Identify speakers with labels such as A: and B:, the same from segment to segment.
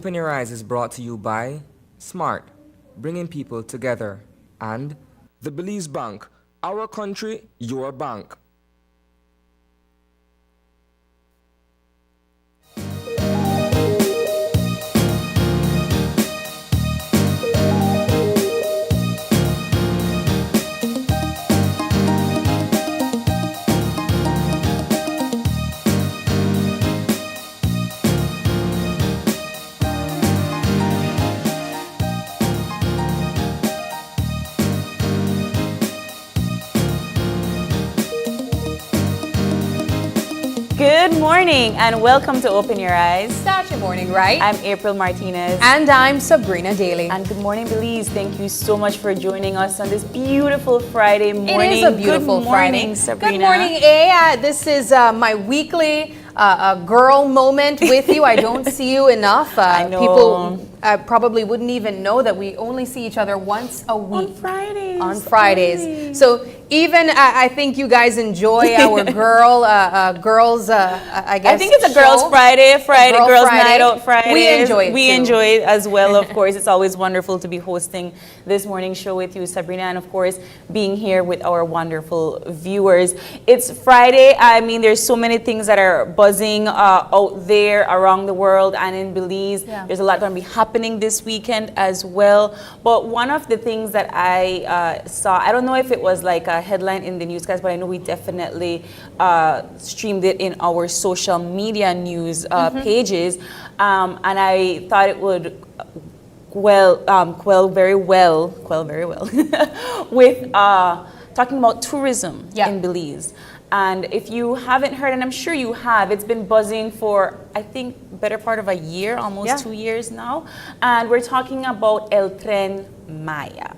A: Open Your Eyes is brought to you by SMART, bringing people together, and the Belize Bank, our country, your bank.
B: Good morning and welcome to Open Your Eyes.
C: Start your morning right.
B: I'm April Martinez.
C: And I'm Sabrina Daly.
B: And good morning, Belize. Thank you so much for joining us on this beautiful Friday morning.
C: It is a beautiful
B: good morning,
C: Friday.
B: Sabrina.
C: Good morning, A. This is my weekly girl moment with you. I don't see you enough.
B: I know.
C: People probably wouldn't even know that we only see each other once a week.
B: On Fridays.
C: Only. So even I think you guys enjoy our girls, I guess.
B: I think it's a Girls' Friday, Girls' Night Out Friday.
C: We enjoy it.
B: We enjoy it as well, of course. It's always wonderful to be hosting this morning show with you, Sabrina, and of course, being here with our wonderful viewers. It's Friday. I mean, there's so many things that are buzzing out there around the world and in Belize.
C: Yeah.
B: There's a lot going to be happening this weekend as well. But one of the things that I saw, I don't know if it was like a headline in the newscast, but I know we definitely streamed it in our social media news pages, and I thought it would quell very well with talking about tourism in Belize. And if you haven't heard, and I'm sure you have, it's been buzzing for, I think, better part of a year, almost 2 years now. And we're talking about El Tren Maya.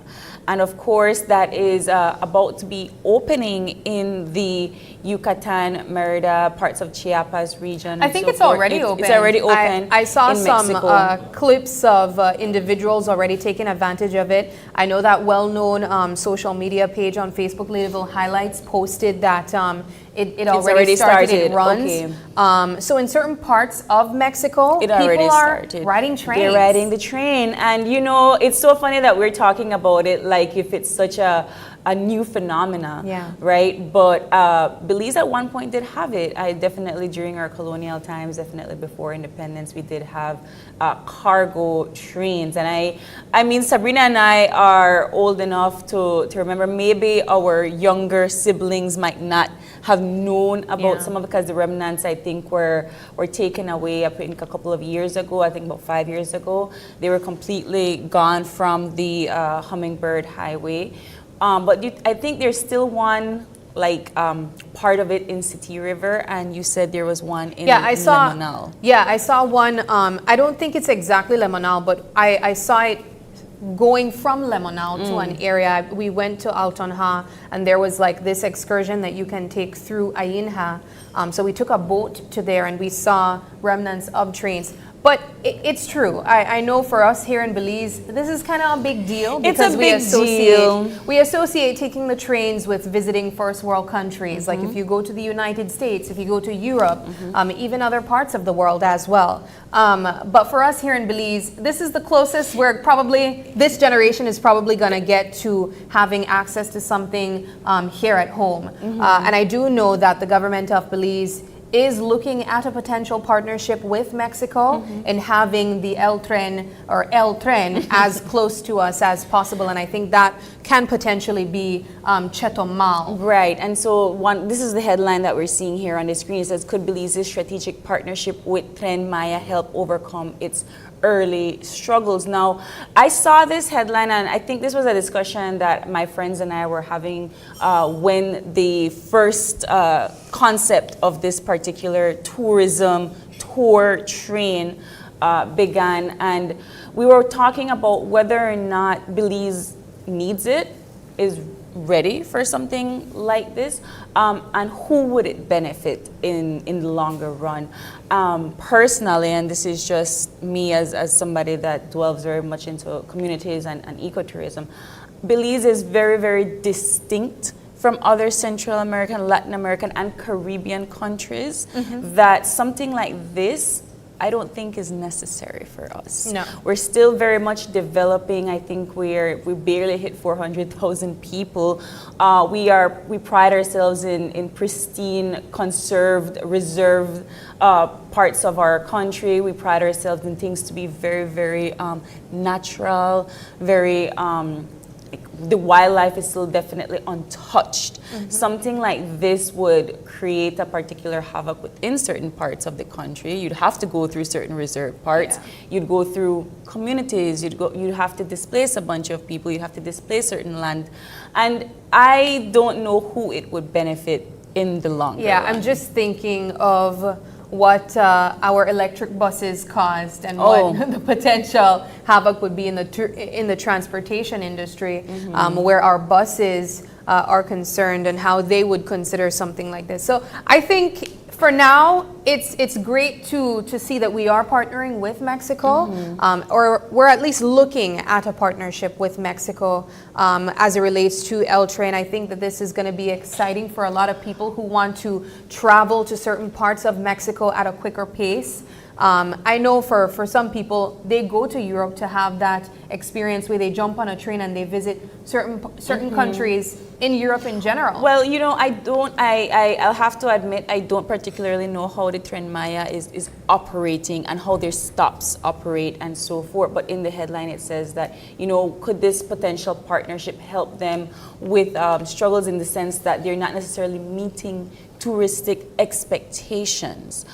B: And of course, that is about to be opening in the Yucatan, Merida, parts of Chiapas region.
C: I think it's already open.
B: It's already open.
C: I saw some
B: Mexico.
C: clips of individuals already taking advantage of it. I know that well-known social media page on Facebook, Ladeville Highlights, posted that it already started. It runs.
B: Okay.
C: So in certain parts of Mexico, people are riding trains.
B: They're riding the train. And you know, it's so funny that we're talking about it like if it's such a new phenomena, right? But Belize at one point did have it. I definitely, during our colonial times, definitely before independence, we did have cargo trains. And I mean, Sabrina and I are old enough to remember. Maybe our younger siblings might not have known about some of it, because the remnants, I think, were taken away, I think, a couple of years ago. I think about 5 years ago. They were completely gone from the Hummingbird Highway. But I think there's still one, like, part of it in City River, and you said there was one in Lemonal.
C: Yeah, I saw one. I don't think it's exactly Lemonal, but I saw it going from Lemonal to an area. We went to Altonha, and there was like this excursion that you can take through Ainha. So we took a boat to there, and we saw remnants of trains. But it's true. I know for us here in Belize, this is kind of a big deal because we associate taking the trains with visiting first world countries. Like if you go to the United States, if you go to Europe, even other parts of the world as well. But for us here in Belize, this is the closest we're probably, this generation is probably going to get to having access to something here at home. And I do know that the government of Belize is looking at a potential partnership with Mexico in having the El Tren as close to us as possible, and I think that can potentially be Chetumal.
B: Right, and so this is the headline that we're seeing here on the screen. It says, could Belize's strategic partnership with Tren Maya help overcome its early struggles? Now, I saw this headline, and I think this was a discussion that my friends and I were having when the first concept of this particular tourism tour train began, and we were talking about whether or not Belize needs it, is ready for something like this, and who would it benefit in the longer run. Personally, and this is just me as somebody that dwells very much into communities and ecotourism, Belize is very, very distinct from other Central American, Latin American, and Caribbean countries, that something like this I don't think is necessary for us.
C: No.
B: We're still very much developing. I think we barely hit 400,000 people. We pride ourselves in pristine, conserved, reserved parts of our country. We pride ourselves in things to be very, very natural, very the wildlife is still definitely untouched. Something like this would create a particular havoc within certain parts of the country. You'd have to go through certain reserve parts.
C: Yeah.
B: You'd go through communities. You'd have to displace a bunch of people. You'd have to displace certain land. And I don't know who it would benefit in the long run.
C: Yeah, I'm just thinking of what our electric buses caused and what the potential havoc would be in the transportation industry, where our buses are concerned, and how they would consider something like this. So I think for now, it's great to see that we are partnering with Mexico, or we're at least looking at a partnership with Mexico as it relates to El Tren. I think that this is going to be exciting for a lot of people who want to travel to certain parts of Mexico at a quicker pace. I know for some people, they go to Europe to have that experience where they jump on a train and they visit certain countries in Europe in general.
B: Well, you know, I'll have to admit, I don't particularly know how the Tren Maya is operating and how their stops operate and so forth. But in the headline, it says that, you know, could this potential partnership help them with struggles in the sense that they're not necessarily meeting touristic expectations?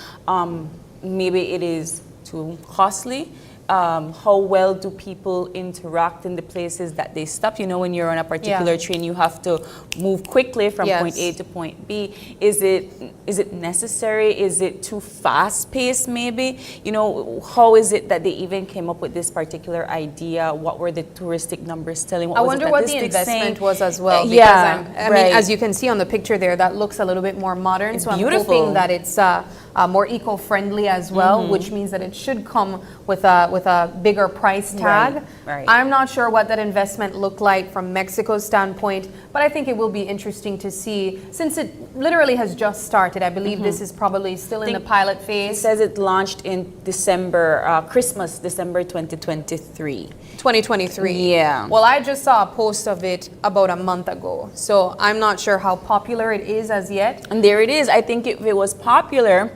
B: Maybe it is too costly. How well do people interact in the places that they stop? You know, when you're on a particular train, you have to move quickly from point A to point B. Is it necessary? Is it too fast-paced maybe? You know, how is it that they even came up with this particular idea? What were the touristic numbers telling? What
C: I
B: was
C: wonder
B: the
C: what the
B: statistics
C: investment
B: saying?
C: was as well.
B: Yeah,
C: I mean, as you can see on the picture there, that looks a little bit more modern.
B: It's
C: so
B: beautiful.
C: I'm hoping that it's more eco-friendly as well, which means that it should come with a bigger price tag.
B: Right.
C: I'm not sure what that investment looked like from Mexico's standpoint, but I think it will be interesting to see, since it literally has just started. I believe this is probably still in the pilot
B: It
C: phase.
B: says it launched in December, December 2023.
C: 2023.
B: Yeah.
C: Well, I just saw a post of it about a month ago, so I'm not sure how popular it is as yet.
B: And there it is. I think if it was popular,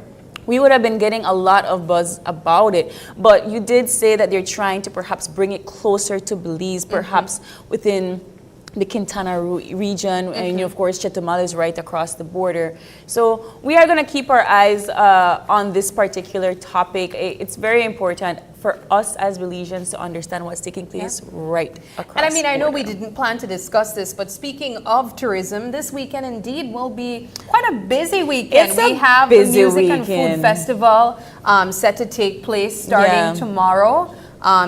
B: we would have been getting a lot of buzz about it. But you did say that they're trying to perhaps bring it closer to Belize, perhaps within the Quintana region, and of course Chetumal is right across the border. So we are going to keep our eyes on this particular topic. It's very important for us as Belizeans to understand what's taking place right across
C: And I mean, I know
B: border.
C: we didn't plan to discuss this, but speaking of tourism, this weekend indeed will be quite a busy weekend.
B: It's a
C: we have the
B: busy
C: Music and Food
B: weekend.
C: Festival set to take place starting tomorrow.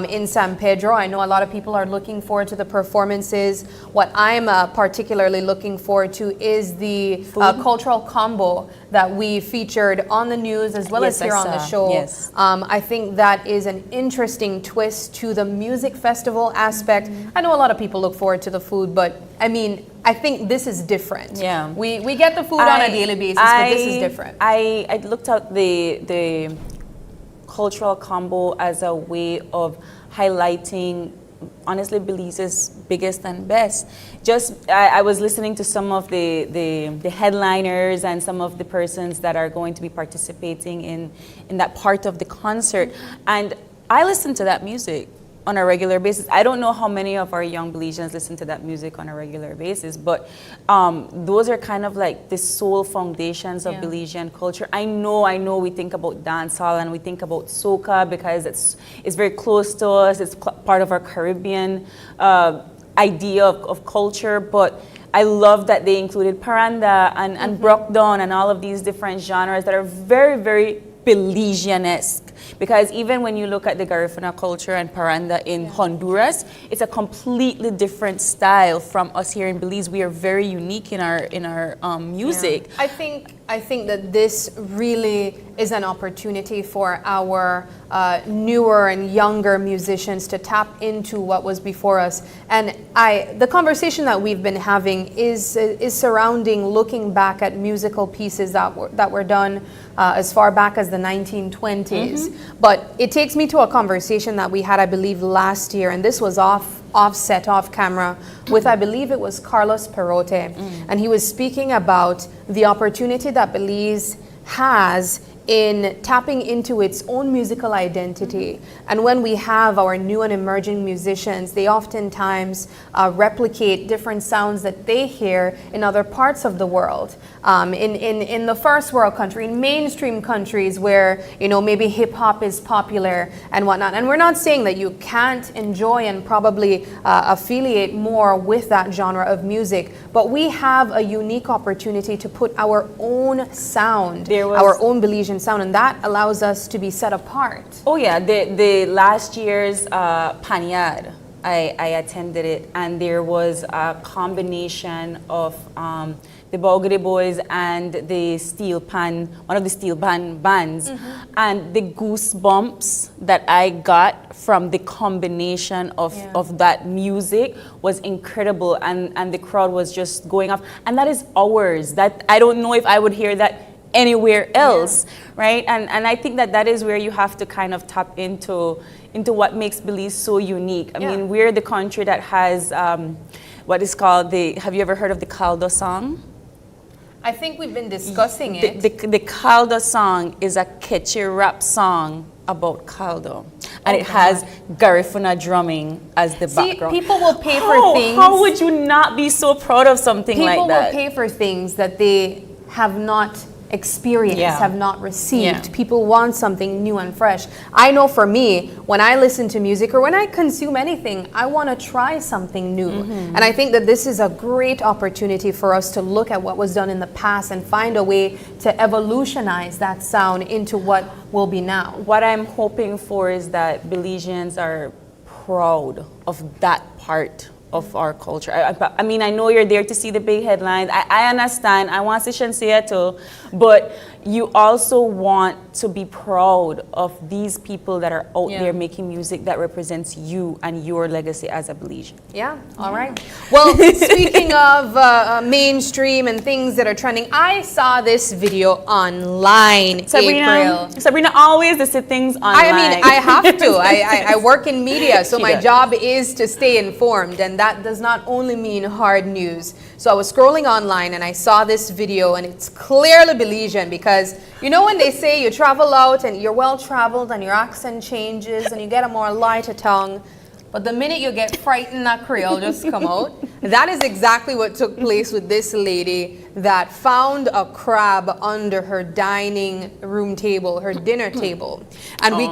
C: In San Pedro. I know a lot of people are looking forward to the performances. What I'm particularly looking forward to is the cultural combo that we featured on the news as well as here on the show.
B: Yes.
C: I think that is an interesting twist to the music festival aspect. I know a lot of people look forward to the food, but I mean, I think this is different.
B: Yeah.
C: We get the food on a daily basis, but this is different.
B: I looked at the cultural combo as a way of highlighting, honestly, Belize's biggest and best. I was listening to some of the headliners and some of the persons that are going to be participating in that part of the concert, and I listen to that music on a regular basis. I don't know how many of our young Belizeans listen to that music on a regular basis, but those are kind of like the soul foundations of Belizean culture. I know we think about dancehall and we think about soca because it's very close to us. It's part of our Caribbean idea of culture, but I love that they included paranda and breakdown and all of these different genres that are very, very Belizean-esque, because even when you look at the Garifuna culture and paranda in Honduras, it's a completely different style from us here in Belize. We are very unique in our music.
C: I think I think that this really is an opportunity for our newer and younger musicians to tap into what was before us. And the conversation that we've been having is surrounding looking back at musical pieces that were done as far back as the 1920s. But it takes me to a conversation that we had, I believe, last year, and this was off camera with, I believe it was Carlos Perote, and he was speaking about the opportunity that Belize has in tapping into its own musical identity. And when we have our new and emerging musicians, they oftentimes replicate different sounds that they hear in other parts of the world. In the first world country, in mainstream countries where, you know, maybe hip hop is popular and whatnot. And we're not saying that you can't enjoy and probably affiliate more with that genre of music, but we have a unique opportunity to put our own sound, our own Belizean sound, and that allows us to be set apart.
B: Oh yeah, the last year's Paniad, I attended it, and there was a combination of the Bogre Boys and the Steel Pan, one of the Steel Pan bands, and the goosebumps that I got from the combination of that music was incredible, and the crowd was just going off, and that is ours. That I don't know if I would hear that anywhere else, right? And I think that is where you have to kind of tap into what makes Belize so unique. I mean, we're the country that has what is called have you ever heard of the Caldo song?
C: I think we've been discussing it.
B: The Caldo song is a catchy rap song about Caldo. And it has Garifuna drumming as the background.
C: People will pay for things.
B: How would you not be so proud of something like that?
C: People will pay for things that they have not experienced, have not received. People want something new and fresh. I know for me, when I listen to music or when I consume anything, I want to try something new. And I think that this is a great opportunity for us to look at what was done in the past and find a way to evolutionize that sound into what will be now.
B: What I'm hoping for is that Belizeans are proud of that part of our culture. I mean, I know you're there to see the big headlines. I understand. I want to say it too, but you also want to be proud of these people that are out there making music that represents you and your legacy as a Belizean.
C: Yeah, all right. Well, speaking of mainstream and things that are trending, I saw this video online,
B: Sabrina always does things online.
C: I mean, I have to. I work in media, so my job is to stay informed, and that does not only mean hard news. So I was scrolling online and I saw this video, and it's clearly Belizean because, you know, when they say you travel out and you're well traveled and your accent changes and you get a more lighter tongue, but the minute you get frightened, that Creole just come out. That is exactly what took place with this lady that found a crab under her dining room table, her dinner table. And we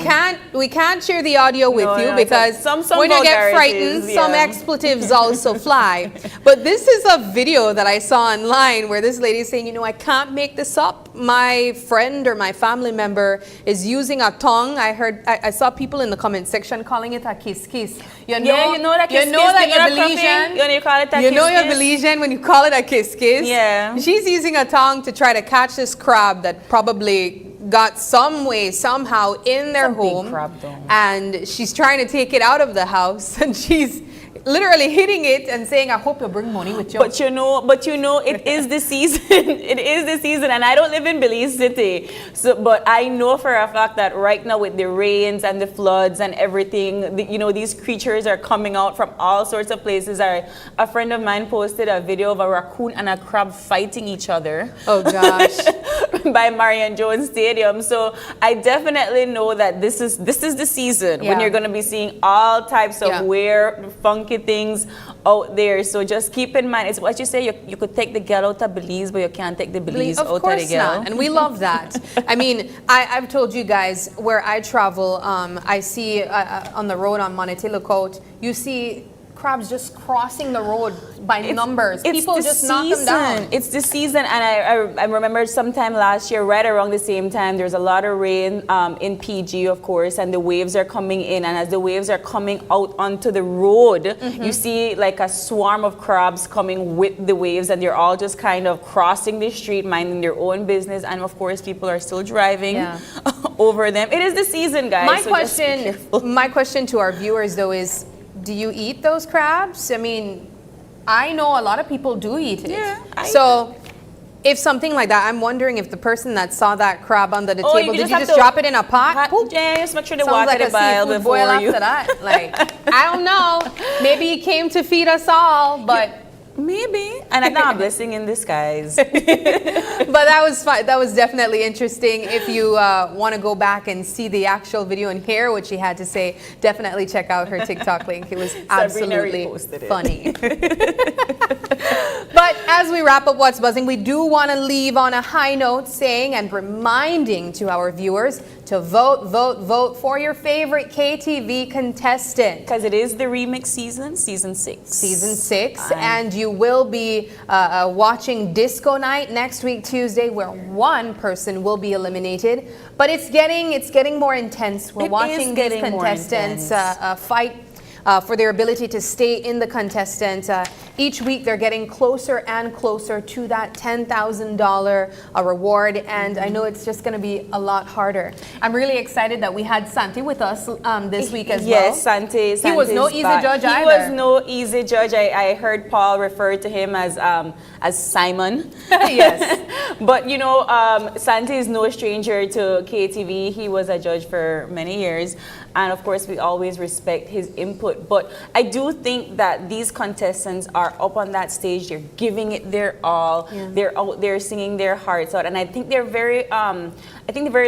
C: can't share the audio with you because some when you get frightened, some expletives also fly. But this is a video that I saw online where this lady is saying, you know, I can't make this up. My friend or my family member is using a tongue. I saw people in the comment section calling it a kiss kiss. You know that you're Belizean. You know you're Belizean when you call it a kiss kiss.
B: Yeah.
C: She's using a tongue to try to catch this crab that probably got some way, somehow in their home.
B: Big crab, though.
C: And she's trying to take it out of the house, and she's literally hitting it and saying, I hope you bring money with you.
B: But you know, it is the season. It is the season, and I don't live in Belize City. So, but I know for a fact that right now with the rains and the floods and everything, you know, these creatures are coming out from all sorts of places. A friend of mine posted a video of a raccoon and a crab fighting each other.
C: Oh gosh.
B: By Marion Jones Stadium. So I definitely know that this is the season when you're going to be seeing all types of weird, funky things out there. So just keep in mind, it's what you say, you could take the girl out of Belize, but you can't take the Belize out of the girl. Of course not,
C: and we love that. I mean, I've told you guys, where I travel, I see on the road on Manatee Lookout, you see crabs just crossing the road by numbers.
B: It's
C: People
B: the
C: just knock them down.
B: It's the season, and I remember sometime last year, right around the same time, there's a lot of rain in PG, of course, and the waves are coming in, and as the waves are coming out onto the road, you see like a swarm of crabs coming with the waves, and they're all just kind of crossing the street, minding their own business, and of course, people are still driving over them. It is the season, guys.
C: My question to our viewers, though, is: do you eat those crabs? I mean, I know a lot of people do eat it.
B: Yeah.
C: If something like that, I'm wondering if the person that saw that crab under the table,
B: you
C: did you just drop it in a pot?
B: Yeah, just make sure the
C: Sounds
B: water
C: like
B: the
C: a
B: boil
C: seafood
B: before
C: boil
B: you.
C: after that. Like, I don't know. Maybe he came to feed us all, but
B: maybe. And I'm not a blessing in disguise.
C: but that was fun. That was definitely interesting. If you want to go back and see the actual video and hear what she had to say, definitely check out her TikTok link. It was absolutely funny. But as we wrap up What's Buzzing, we do want to leave on a high note, saying and reminding to our viewers to vote for your favorite KTV contestant.
B: Because it is the remix season 6.
C: Season 6, and you will be watching Disco Night next week, Tuesday, where one person will be eliminated. But it's getting more intense. We're watching these contestants fight for their ability to stay in the contestant. Each week they're getting closer and closer to that $10,000 reward, and I know it's just going to be a lot harder. I'm really excited that we had Santi with us this week as well.
B: Yes, Santi.
C: He was no easy judge either.
B: He was no easy judge. I heard Paul refer to him as Simon.
C: Yes.
B: But you know, Santi is no stranger to KTV. He was a judge for many years. And of course, we always respect his input. But I do think that these contestants are up on that stage. They're giving it their all. Yeah. They're out there singing their hearts out. And I think they're very,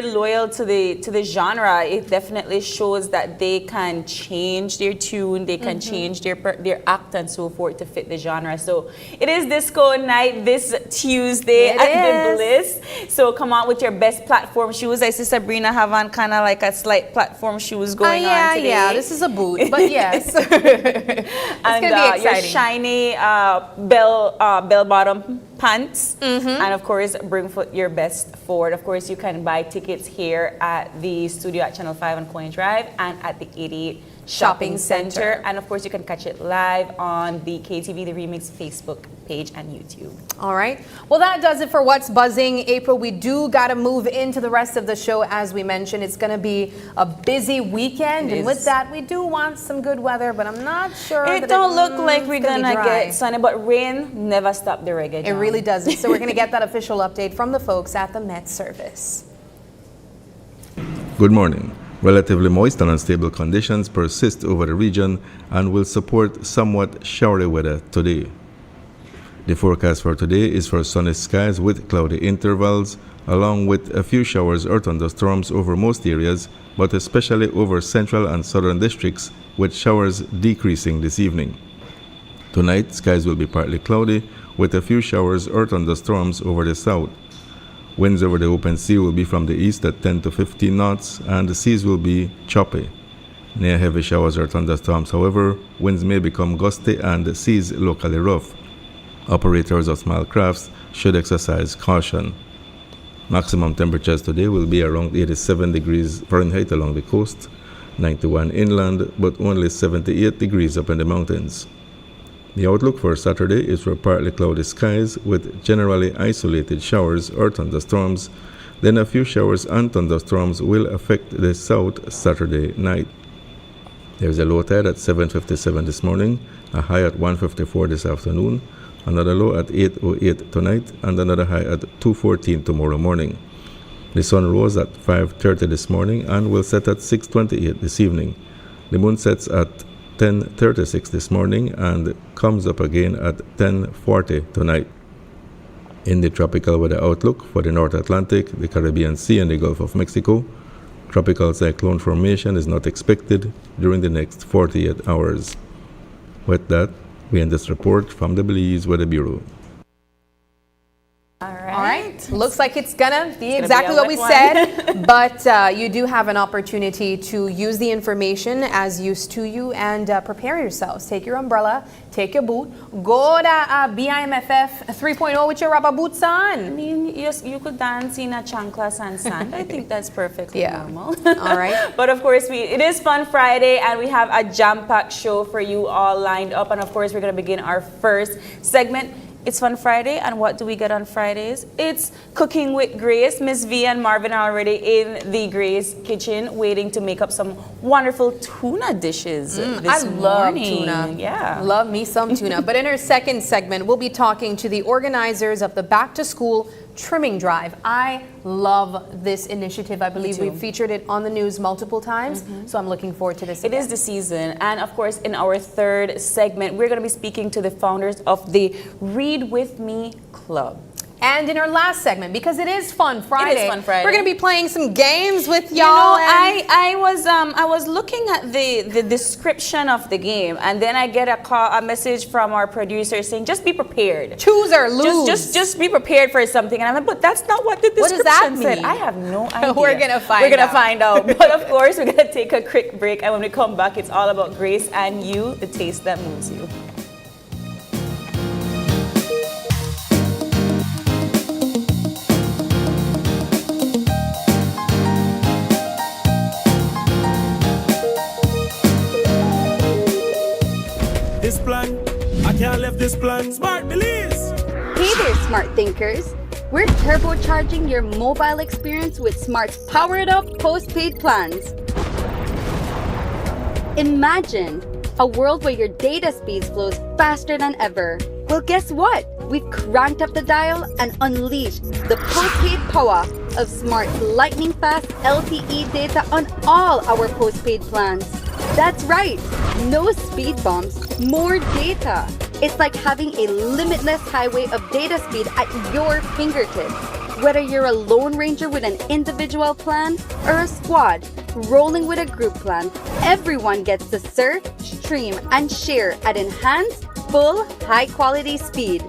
B: loyal to the genre. It definitely shows that they can change their tune. They can change their act and so forth to fit the genre. So it is Disco Night this Tuesday at the Bliss. So come out with your best platform shoes. I see Sabrina have on kind of like a slight platform shoes going on today.
C: Yeah, this is a boot, but yes. It's going to be exciting.
B: Your shiny bell-bottom pants, and of course, bring your best forward. Of course, you can buy tickets here at the studio at Channel 5 on Coin Drive and at the 88 Shopping Center. And of course, you can catch it live on the KTV The Remix Facebook page and YouTube.
C: All right. Well, that does it for What's Buzzing. April, we do got to move into the rest of the show. As we mentioned, it's going to be a busy weekend. And with that, we do want some good weather, but I'm not sure.
B: It don't look like we're going to get sunny, but rain never stopped the reggae.
C: It really doesn't. So we're going to get that official update from the folks at the Met Service.
D: Good morning. Relatively moist and unstable conditions persist over the region and will support somewhat showery weather today. The forecast for today is for sunny skies with cloudy intervals, along with a few showers or thunderstorms over most areas, but especially over central and southern districts, with showers decreasing this evening. Tonight, skies will be partly cloudy, with a few showers or thunderstorms over the south. Winds over the open sea will be from the east at 10 to 15 knots, and the seas will be choppy. Near heavy showers or thunderstorms, however, winds may become gusty and the seas locally rough. Operators of small crafts should exercise caution. Maximum temperatures today will be around 87 degrees Fahrenheit along the coast, 91 inland, but only 78 degrees up in the mountains. The outlook for Saturday is for partly cloudy skies with generally isolated showers or thunderstorms. Then a few showers and thunderstorms will affect the south Saturday night. There is a low tide at 7:57 this morning, a high at 1:54 this afternoon, another low at 8:08 tonight, and another high at 2:14 tomorrow morning. The sun rose at 5:30 this morning and will set at 6:28 this evening. The moon sets at 10:36 this morning and comes up again at 10:40 tonight. In the tropical weather outlook for the North Atlantic, the Caribbean Sea and the Gulf of Mexico, tropical cyclone formation is not expected during the next 48 hours. With that, we end this report from the Belize Weather Bureau.
B: All right.
C: Looks like it's gonna be
B: gonna
C: exactly
B: be a
C: what we
B: wet
C: said, but you do have an opportunity to use the information as used to you and prepare yourselves. Take your umbrella, take your boot, go to BIMFF 3.0 with your rubber boots on.
B: I mean, yes, you could dance in a chanclas and sand. I think that's perfectly normal.
C: All right.
B: But of course, it is Fun Friday, and we have a jam-packed show for you all lined up. And of course, we're going to begin our first segment. It's Fun Friday, and what do we get on Fridays? It's Cooking with Grace. Miss V and Marvin are already in the Grace kitchen waiting to make up some wonderful tuna dishes this
C: I love
B: morning.
C: tuna.
B: Yeah.
C: Love me some tuna. But in our second segment, we'll be talking to the organizers of the Back to School Trimming Drive. I love this initiative. I believe we've featured it on the news multiple times, so I'm looking forward to this.
B: It is the season, and of course, in our third segment, we're going to be speaking to the founders of the Read With Me Club.
C: And in our last segment, because it is Fun Friday,
B: Fun Friday.
C: we're going to be playing some games with y'all.
B: You know, I was looking at the description of the game, and then I get a message from our producer saying, just be prepared.
C: Choose or lose.
B: Just be prepared for something. And I'm like, but that's not what the description
C: What does that
B: said.
C: mean?
B: I have no idea.
C: We're gonna
B: find out. But of course, we're gonna take a quick break, and when we come back, it's all about Grace and You, the taste that moves you.
E: This plan, I can't leave this plan. Smart Belize.
F: Hey there, smart thinkers. We're turbocharging your mobile experience with Smart's powered up postpaid plans. Imagine a world where your data speeds flows faster than ever. Well, guess what? We've cranked up the dial and unleashed the postpaid power of Smart's lightning fast LTE data on all our postpaid plans. That's right, no speed bumps, more data. It's like having a limitless highway of data speed at your fingertips. Whether you're a Lone Ranger with an individual plan or a squad rolling with a group plan, everyone gets to surf, stream, and share at enhanced, full, high-quality speed.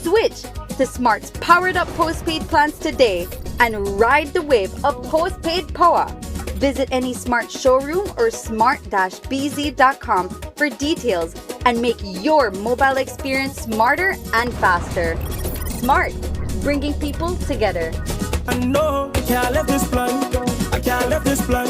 F: Switch to Smart's powered up postpaid plans today and ride the wave of postpaid power. Visit any Smart showroom or smart-bz.com for details and make your mobile experience smarter and faster. Smart, bringing people together.
E: I know I can't leave this plan. I can't leave this plan.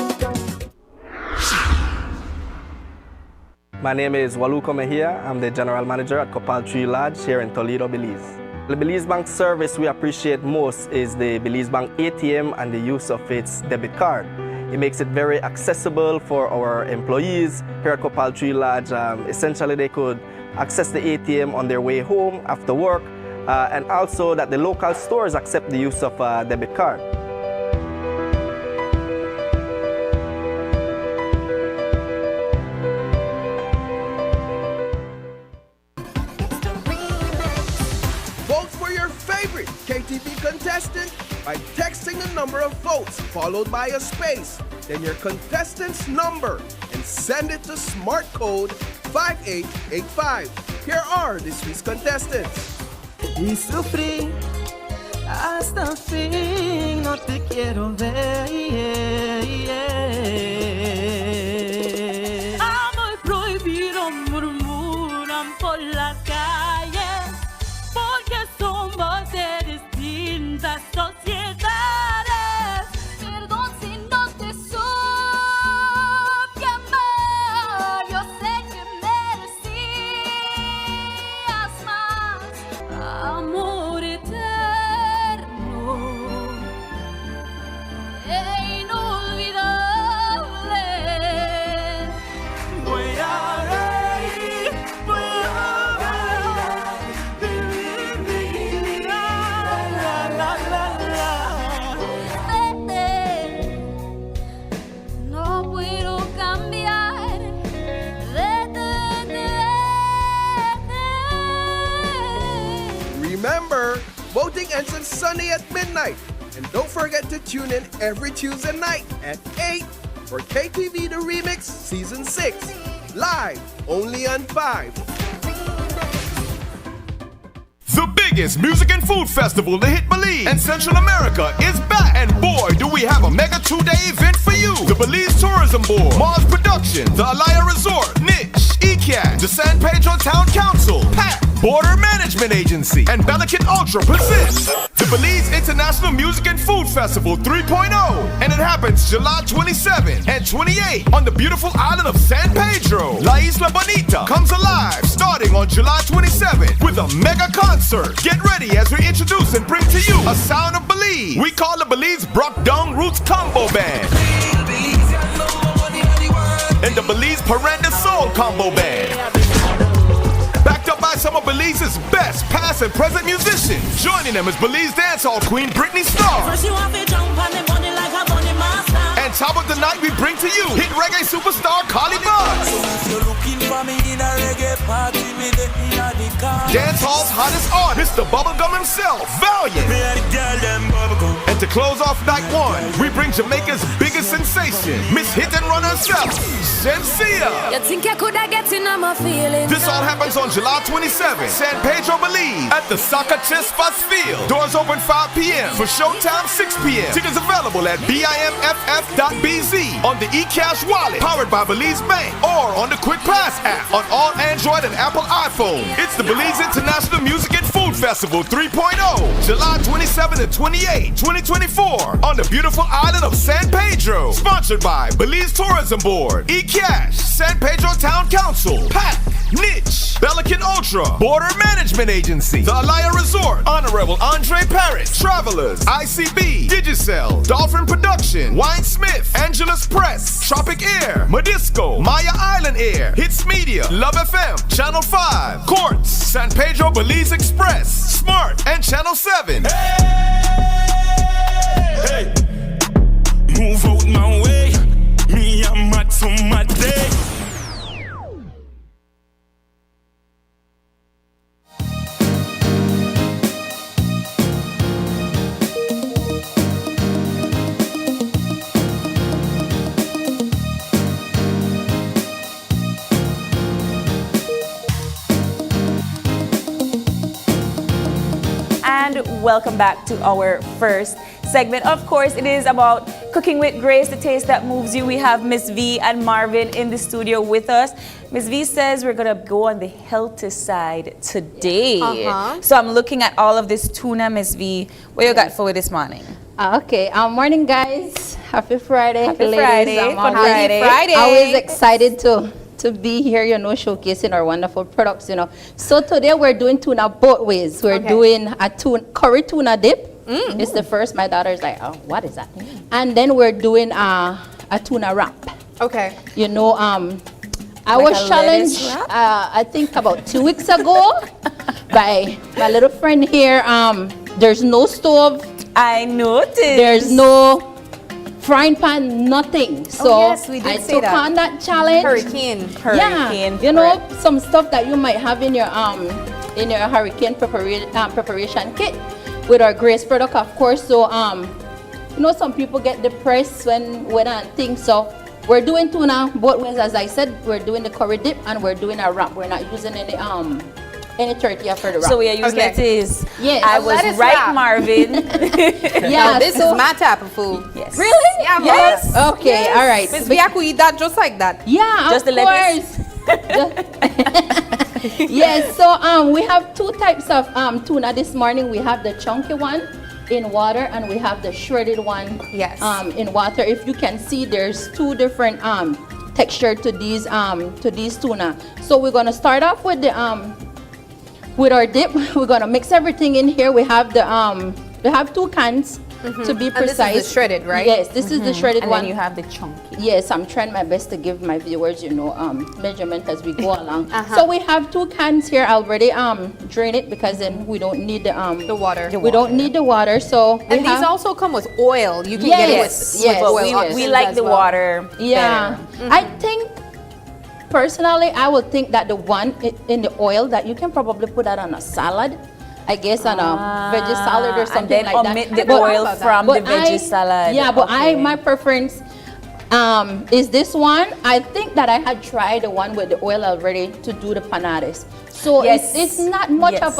G: My name is Waluko Mejia. I'm the General Manager at Copal Tree Lodge here in Toledo, Belize. The Belize Bank service we appreciate most is the Belize Bank ATM and the use of its debit card. It makes it very accessible for our employees here at Copal Tree Lodge. Essentially, they could access the ATM on their way home after work, and also that the local stores accept the use of a debit card.
H: Vote for your favorite KTV contestant by texting the number of votes followed by a space, then your contestant's number, and send it to Smart Code 5885. Here are this week's contestants.
E: Y sufrí hasta el fin, no te quiero ver.
I: Amor prohibido murmuran por las calles, porque somos de distintas sociedades. Perdón si no te supe amar, yo sé que merecías más. Amor eterno e inolvidable.
E: Voy a reír, voy a bailar, vivir mi vida, la, la, la, la.
I: Vete, no puedo cambiar. Vete, vete.
H: Remember, voting ends on Sunday at midnight. And don't forget to tune in every Tuesday night at 8 for KTV The Remix Season 6. Live only on 5.
E: The
J: biggest music and food festival to hit Belize and Central America is back. And boy, do we have a mega 2-day event for you. The Belize Tourism Board, Mars Production, the Alaya Resort, Niche, ECAT, the San Pedro Town Council, PAC, Border Management Agency, and Belican Ultra presents the Belize International Music and Food Festival 3.0. And it happens July 27 and 28 on the beautiful island of San Pedro. La Isla Bonita comes alive starting on July 27 with a mega concert. Get ready as we introduce and bring to you a sound of Belize. We call the Belize Brock Dung Roots Combo Band and the Belize Paranda Soul Combo Band. Backed up by some of Belize's best past and present musicians. Joining them is Belize dancehall queen Britney Starr. And top of the night we bring to you hit reggae superstar Carly Buzz. Dancehall's hottest artist, Mr. Bubblegum himself, Valiant. And to close off night one, we bring Jamaica's biggest sensation, Miss Hit and Run herself, Shensia.
I: You think I could have get in on my feelings?
J: This all happens on July 27th, San Pedro, Belize, at the Soccer Chispas Field. Doors open 5 p.m. For showtime 6 p.m. Tickets available at BIMFF.BZ on the eCash wallet, powered by Belize Bank, or on the Quick Pass app on all Android and Apple iPhone. It's the Belize International Music and Food Festival 3.0, July 27 and 28, 2024, on the beautiful island of San Pedro. Sponsored by Belize Tourism Board, eCash, San Pedro Town Council, PAC, Niche, Belican Ultra, Border Management Agency, the Alaya Resort, Honorable Andre Parrish, Travelers, ICB, Digicel, Dolphin Production, Wine Smith, Angelus Press, Tropic Air, Modisco, Maya Island Air, Hits Media, Love FM, Channel 5, Courts, San Pedro Belize Express, Smart, and Channel 7.
E: Hey, move out my way. Me, I'm mad for my day.
B: And welcome back to our first segment. Of course, it is about cooking with grace, the taste that moves you. We have Miss V and Marvin in the studio with us. Miss V says we're gonna go on the healthy side today. So I'm looking at all of this tuna, Miss V. What you got for this morning?
K: Okay, morning guys. Happy Friday.
B: Happy
K: ladies.
B: Friday.
K: I'm
B: Happy Friday.
K: always excited to be here, showcasing our wonderful products, So today we're doing tuna both ways. We're doing a curry tuna dip. It's the first. My daughter's like, oh, what is that? And then we're doing a tuna wrap.
C: Okay.
K: I was challenged, I think about 2 weeks ago by my little friend here. There's no stove.
B: I noticed.
K: There's no frying pan, nothing. So
C: yes, we did
K: I
C: say
K: took
C: that.
K: on that challenge.
C: Hurricane.
K: Yeah, some stuff that you might have in your hurricane preparation kit with our Grace product, of course. So some people get depressed when I think so. We're doing tuna both ways, as I said. We're doing the curry dip and we're doing a wrap. We're not using any turkey for the wrap.
B: So we are using lettuce.
K: Yes.
B: I was
C: lettuce
B: right,
C: wrap.
B: Marvin.
C: Yeah, this is my type of food.
B: Yes.
K: Really?
C: Yeah,
K: yes. Okay, all right.
C: Miss V, I could eat that just like that.
K: Yeah,
B: Just
K: of
B: the lettuce?
K: course. Yes, so we have two types of tuna this morning. We have the chunky one in water and we have the shredded one in water. If you can see, there's two different texture to these tuna. So we're gonna start off with the with our dip. We're gonna mix everything in here. We have we have 2 cans to be precise.
C: And this is the shredded, right?
K: Yes, this is the shredded
B: And
K: one.
B: then you have the chunky.
K: Yes, I'm trying my best to give my viewers, measurement as we go along. So we have 2 cans here already. Drain it because then we don't need the
C: water.
K: We don't need the water. So
C: And these also come with oil. You can get it with oil.
B: We like the water.
K: Yeah, I think personally, I would think that the one in the oil that you can probably put that on a salad. I guess on a veggie salad or something
B: and then
K: like
B: omit
K: that.
B: the oil from the veggie salad.
K: Yeah, but my preference is this one. I think that I had tried the one with the oil already to do the panades. So it's not much of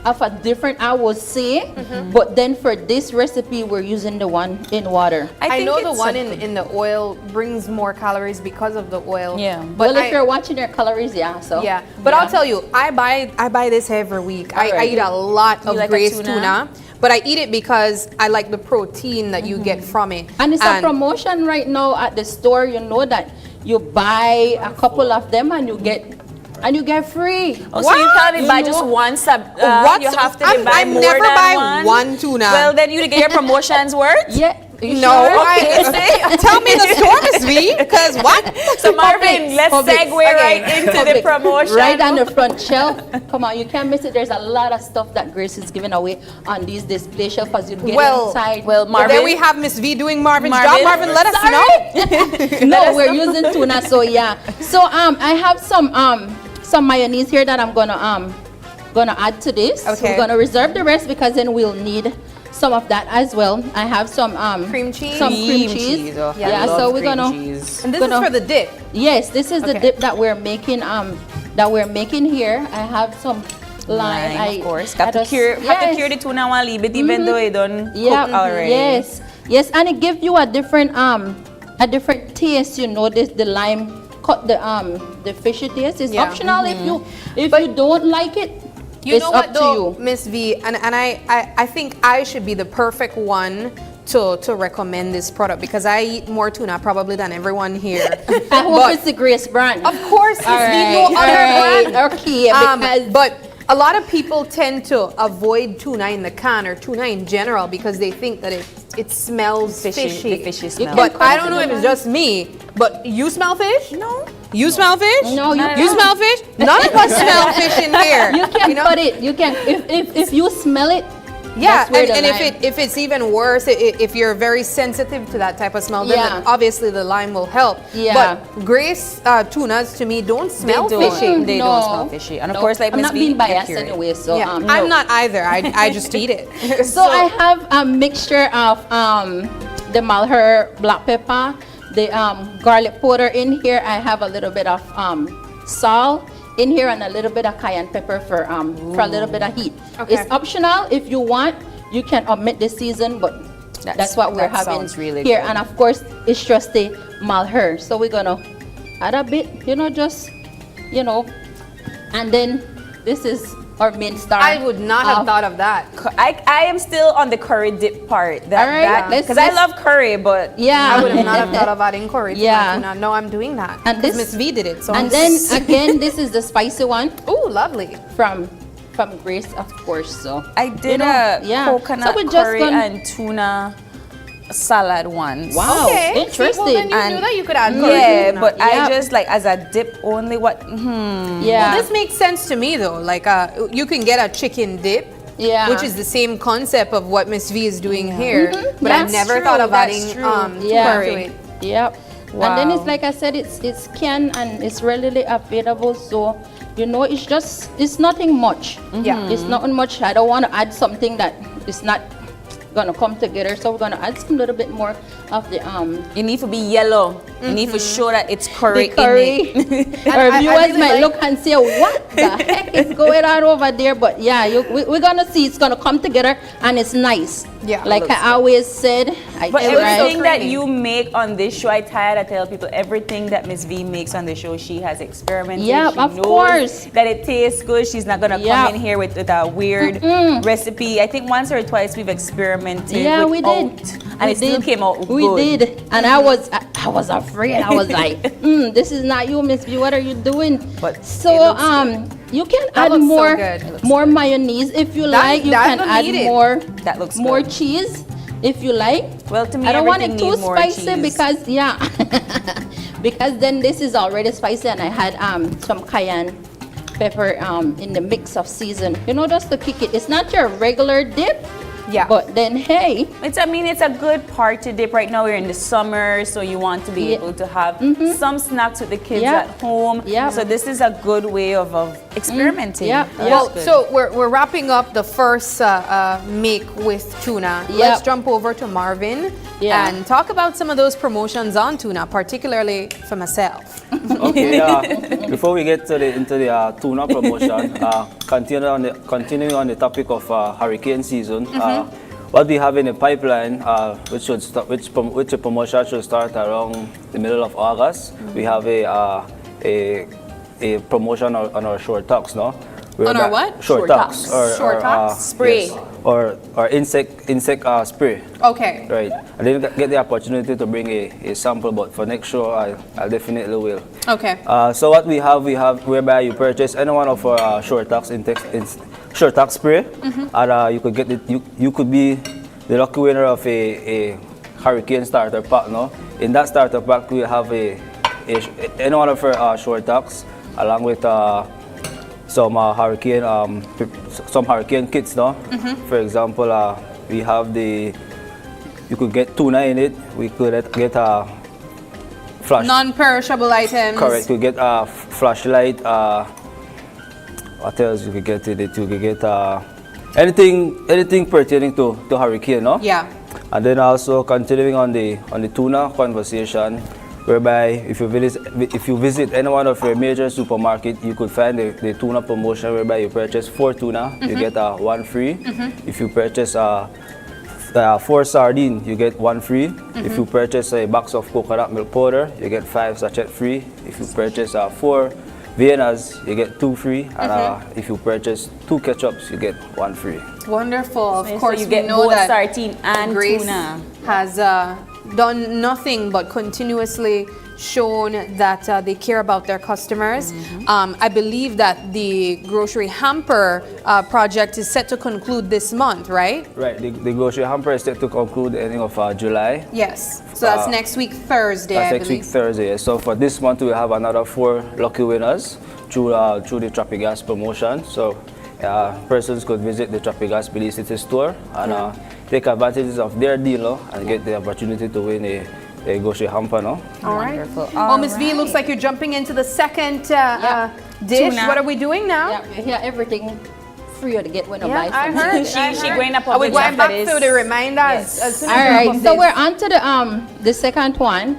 K: of a different, I would say. But then for this recipe, we're using the one in water.
C: I
B: think
C: know the
B: it's
C: one
B: a-
C: in the oil brings more calories because of the oil.
B: Yeah.
C: But
K: Well, if you're watching your calories, yeah. So
C: yeah, but I'll tell you, I buy this every week. I
K: Alright.
C: eat a lot of
B: like a
C: Grace
B: tuna?
C: tuna, but I eat it because I like the protein that you get from it.
K: And it's a promotion right now at the store. You know that you buy a couple of them and you get free.
B: Oh, so you can't
K: You
B: buy
K: know?
B: just one sub.
C: What?
B: You have to
C: I'm-
B: buy
C: I
B: more
C: never
B: than
C: buy one tuna.
B: Well, then you get your promotions worth.
K: Yeah. You
C: No,
K: sure?
C: tell me the store, Miss V, because what?
B: So Marvin, let's
K: Publix.
B: segue right into the
K: Publix.
B: promotion.
K: Right on the front shelf. Come on, you can't miss it. There's a lot of stuff that Grace is giving away on these display shelf as you get inside.
B: Well,
C: But
B: Marvin,
C: then we have Miss V doing Marvin's
B: Marvin.
C: job. Marvin, let us know.
K: No, we're using tuna, so yeah. So I have some mayonnaise here that I'm gonna add to this.
C: Okay.
K: We're gonna reserve the rest because then we'll need some of that as well. I have some
C: Cream cheese?
K: Some cream cheese.
B: Oh,
K: Yeah,
B: I love
K: so we're
B: cream
K: gonna
B: cheese.
C: And this
K: Gonna-
C: is for the dip.
K: Yes, this is the
C: Okay.
K: dip that we're making here. I have some lime.
B: Of course. Have to cure the tuna while leave it, even though it don't
K: Yeah,
B: cook already.
K: yes, and it gives you a different taste. You know, the lime cut the fishy taste. It's
C: Yeah.
K: optional if you don't like it.
C: You
K: it's
C: know
K: up
C: what
K: to
C: though,
K: you.
C: Miss V, and I think I should be the perfect one to recommend this product because I eat more tuna probably than everyone here.
K: I hope
C: But-
K: it's the Grace brand.
C: Of course, Miss
K: All
C: V,
K: right,
C: no other brand.
K: okay, because
C: But a lot of people tend to avoid tuna in the can or tuna in general because they think that it smells fishy.
B: The fishy smell.
C: But I don't know if it's just me, but you smell fish?
B: No.
C: You smell fish?
K: No,
C: You smell fish? None of us smell fish in here.
K: you can
C: know?
K: put it. You can if you smell it.
C: Yeah,
K: that's where the
C: and
K: lime-
C: if it's even worse, if you're very sensitive to that type of smell, then
K: Yeah.
C: obviously the lime will help.
K: Yeah.
C: But Grace tunas to me don't smell
B: They don't.
C: fishy.
B: They don't smell fishy. And of course, like
K: I'm
B: Miss
K: not
B: V,
K: being
B: you're
K: biased
B: curious.
K: anyway. So
C: Yeah,
K: no.
C: I'm not either. I just eat it.
K: So I have a mixture of the malheur black pepper, the garlic powder in here. I have a little bit of salt in here and a little bit of cayenne pepper for a little bit of heat.
C: Okay.
K: It's optional. If you want, you can omit the season, but that's what we're
B: that
K: having
B: sounds really
K: here.
B: good.
K: And of course, it's just the malheur. So we're gonna add a bit, and then this is our main star.
C: I would not have thought of that.
B: I am still on the curry dip part.
K: All right,
B: Because I love curry, but
K: Yeah.
C: I would have not have thought of adding curry to
K: Yeah.
C: my tuna. No, I'm doing that.
K: And
C: Because
K: this-
C: Miss V did it. So
K: And then again, this is the spicy one
C: ooh, lovely.
K: from Grace, of course. So
B: I did a coconut
K: So we're just
B: curry
K: gonna-
B: and tuna salad once.
K: Wow,
C: Okay.
K: interesting.
C: See, well, then you
B: And-
C: knew that you could add curry.
B: Yeah,
C: tuna.
B: but I
K: Yeah.
B: just like as a dip only.
K: yeah,
C: Well, this makes sense to me though. Like you can get a chicken dip.
K: Yeah.
C: Which is the same concept of what Miss V is doing here. But
K: Yeah.
C: I never
B: That's
C: thought
B: true,
C: of
B: that's
C: adding
B: true.
K: Yeah.
C: curry to it.
K: Yep. And then
B: Wow.
K: it's like I said, it's canned and it's readily available. So it's nothing much.
C: Yeah.
K: It's nothing much. I don't want to add something that is not gonna come together. So we're gonna add some little bit more of the
B: You need to be yellow. You need to show that it's curry,
K: the curry.
B: in it.
K: Our
C: I
K: viewers
C: really
K: might
C: like-
K: look and say, what the heck is going on over there? But yeah, we're gonna see it's gonna come together and it's nice.
C: Yeah.
K: Like
B: Looks
K: I always said,
B: But
K: I
B: everything
C: so
B: that
C: creamy.
B: you make on this show, I tell people everything that Miss V makes on the show, she has experimented.
K: Yeah,
B: she
K: of
B: knows
K: course.
B: that it tastes good. She's not gonna
K: Yeah.
B: come in here with a weird recipe. I think once or twice we've experimented.
K: Yeah, we did.
B: And it still came out
K: We
B: good.
K: did, and I was afraid. I was like, this is not you, Miss V. What are you doing?
B: But
K: so
B: it looks
K: you can
C: That
K: add
C: looks so
K: more
C: good.
K: more mayonnaise if you like. You
C: that
K: can
C: don't
K: add
C: need it.
K: more
B: That looks
K: more
B: good.
K: cheese if you like.
B: Well, to me,
K: I don't want it
B: everything
K: too
B: needs more
K: spicy
B: cheese.
K: because because then this is already spicy, and I had some cayenne pepper in the mix of season. Just to kick it. It's not your regular dip.
C: Yeah.
K: But then hey,
B: It's a good party dip. Right now we're in the summer, so you want to be
K: Yeah.
B: able to have some snacks with the kids
K: Yeah.
B: at home.
K: Yeah.
B: So this is a good way of experimenting.
K: Yeah.
B: That's
C: Well,
B: good.
C: so we're wrapping up the first make with tuna.
K: Yep.
C: Let's jump over to Marvin
K: Yeah.
C: and talk about some of those promotions on tuna, particularly for myself.
L: Okay, before we get to into the tuna promotion, continuing on the topic of hurricane season, what we have in the pipeline, which the promotion should start around the middle of August. We have a promotion on our short talks, no?
C: On our what?
L: Short talks.
C: Short talks?
B: Spray.
L: Yes, or insect spray.
C: Okay.
L: Right. I didn't get the opportunity to bring a sample, but for next show, I definitely will.
C: Okay.
L: So what we have whereby you purchase any one of our short talks short talk spray, and you could get it. You could be the lucky winner of a hurricane starter pack. No, in that starter pack we have any one of our short talks along with some hurricane kits. No, for example, we have you could get tuna in it. We could get a flash.
C: Non-perishable items.
L: Correct. You could get a flashlight. What else you could get in it? You could get anything pertaining to hurricane, no?
C: Yeah.
L: And then also continuing on the tuna conversation, whereby if you visit any one of your major supermarket, you could find the tuna promotion whereby you purchase 4 tuna, you get 1 free. If you purchase 4 sardine, you get 1 free. If you purchase a box of coconut milk powder, you get 5 sachet free. If you purchase 4 Viennas, you get 2 free, and if you purchase 2 ketchups, you get 1 free.
C: Wonderful. Of
B: So
C: course,
B: you
C: we
B: get
C: know
B: both
C: that
B: sardine and
C: Grace
B: tuna.
C: has done nothing but continuously shown that they care about their customers. I believe that the grocery hamper project is set to conclude this month, right?
L: Right. The grocery hamper is set to conclude the ending of July.
C: Yes. So that's next week Thursday,
L: That's
C: I
L: next week
C: believe.
L: Thursday. So for this month, we have another 4 lucky winners through the Tropigas promotion. So persons could visit the Tropigas Belize City store and take advantages of their deal and get the opportunity to win a grocery hamper, no?
C: All right.
B: Wonderful.
C: Well, Ms. V, looks like you're jumping into the second dish.
B: Tuna.
C: What are we doing now?
K: Yeah, here everything free to get when you
C: Yeah,
K: buy
C: I
K: something.
C: heard.
B: She going up
C: Are we
B: on
C: going back
B: this.
C: to the reminders as soon as
K: All
C: we
K: right,
C: wrap up
K: so
C: this?
K: we're on to the second one.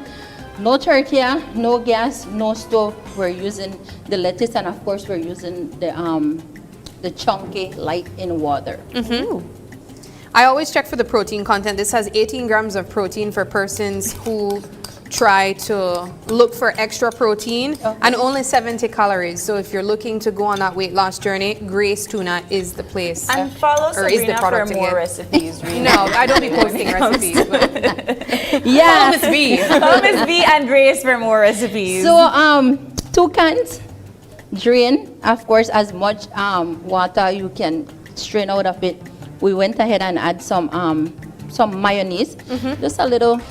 K: No tortilla, no gas, no stove. We're using the lettuce, and of course we're using the chunky light in water.
C: I always check for the protein content. This has 18 grams of protein for persons who try to look for extra protein, and only 70 calories. So if you're looking to go on that weight loss journey, Grace Tuna is the place.
B: And follow
C: or is the
B: Sabrina
C: product
B: for
C: to
B: more
C: get.
B: recipes. Really.
C: No, I don't be posting recipes. But
K: Yeah.
C: Miss V.
B: Follow Miss V and Grace for more recipes.
K: So 2 cans, drain, of course, as much water you can strain out of it. We went ahead and add some mayonnaise, just a little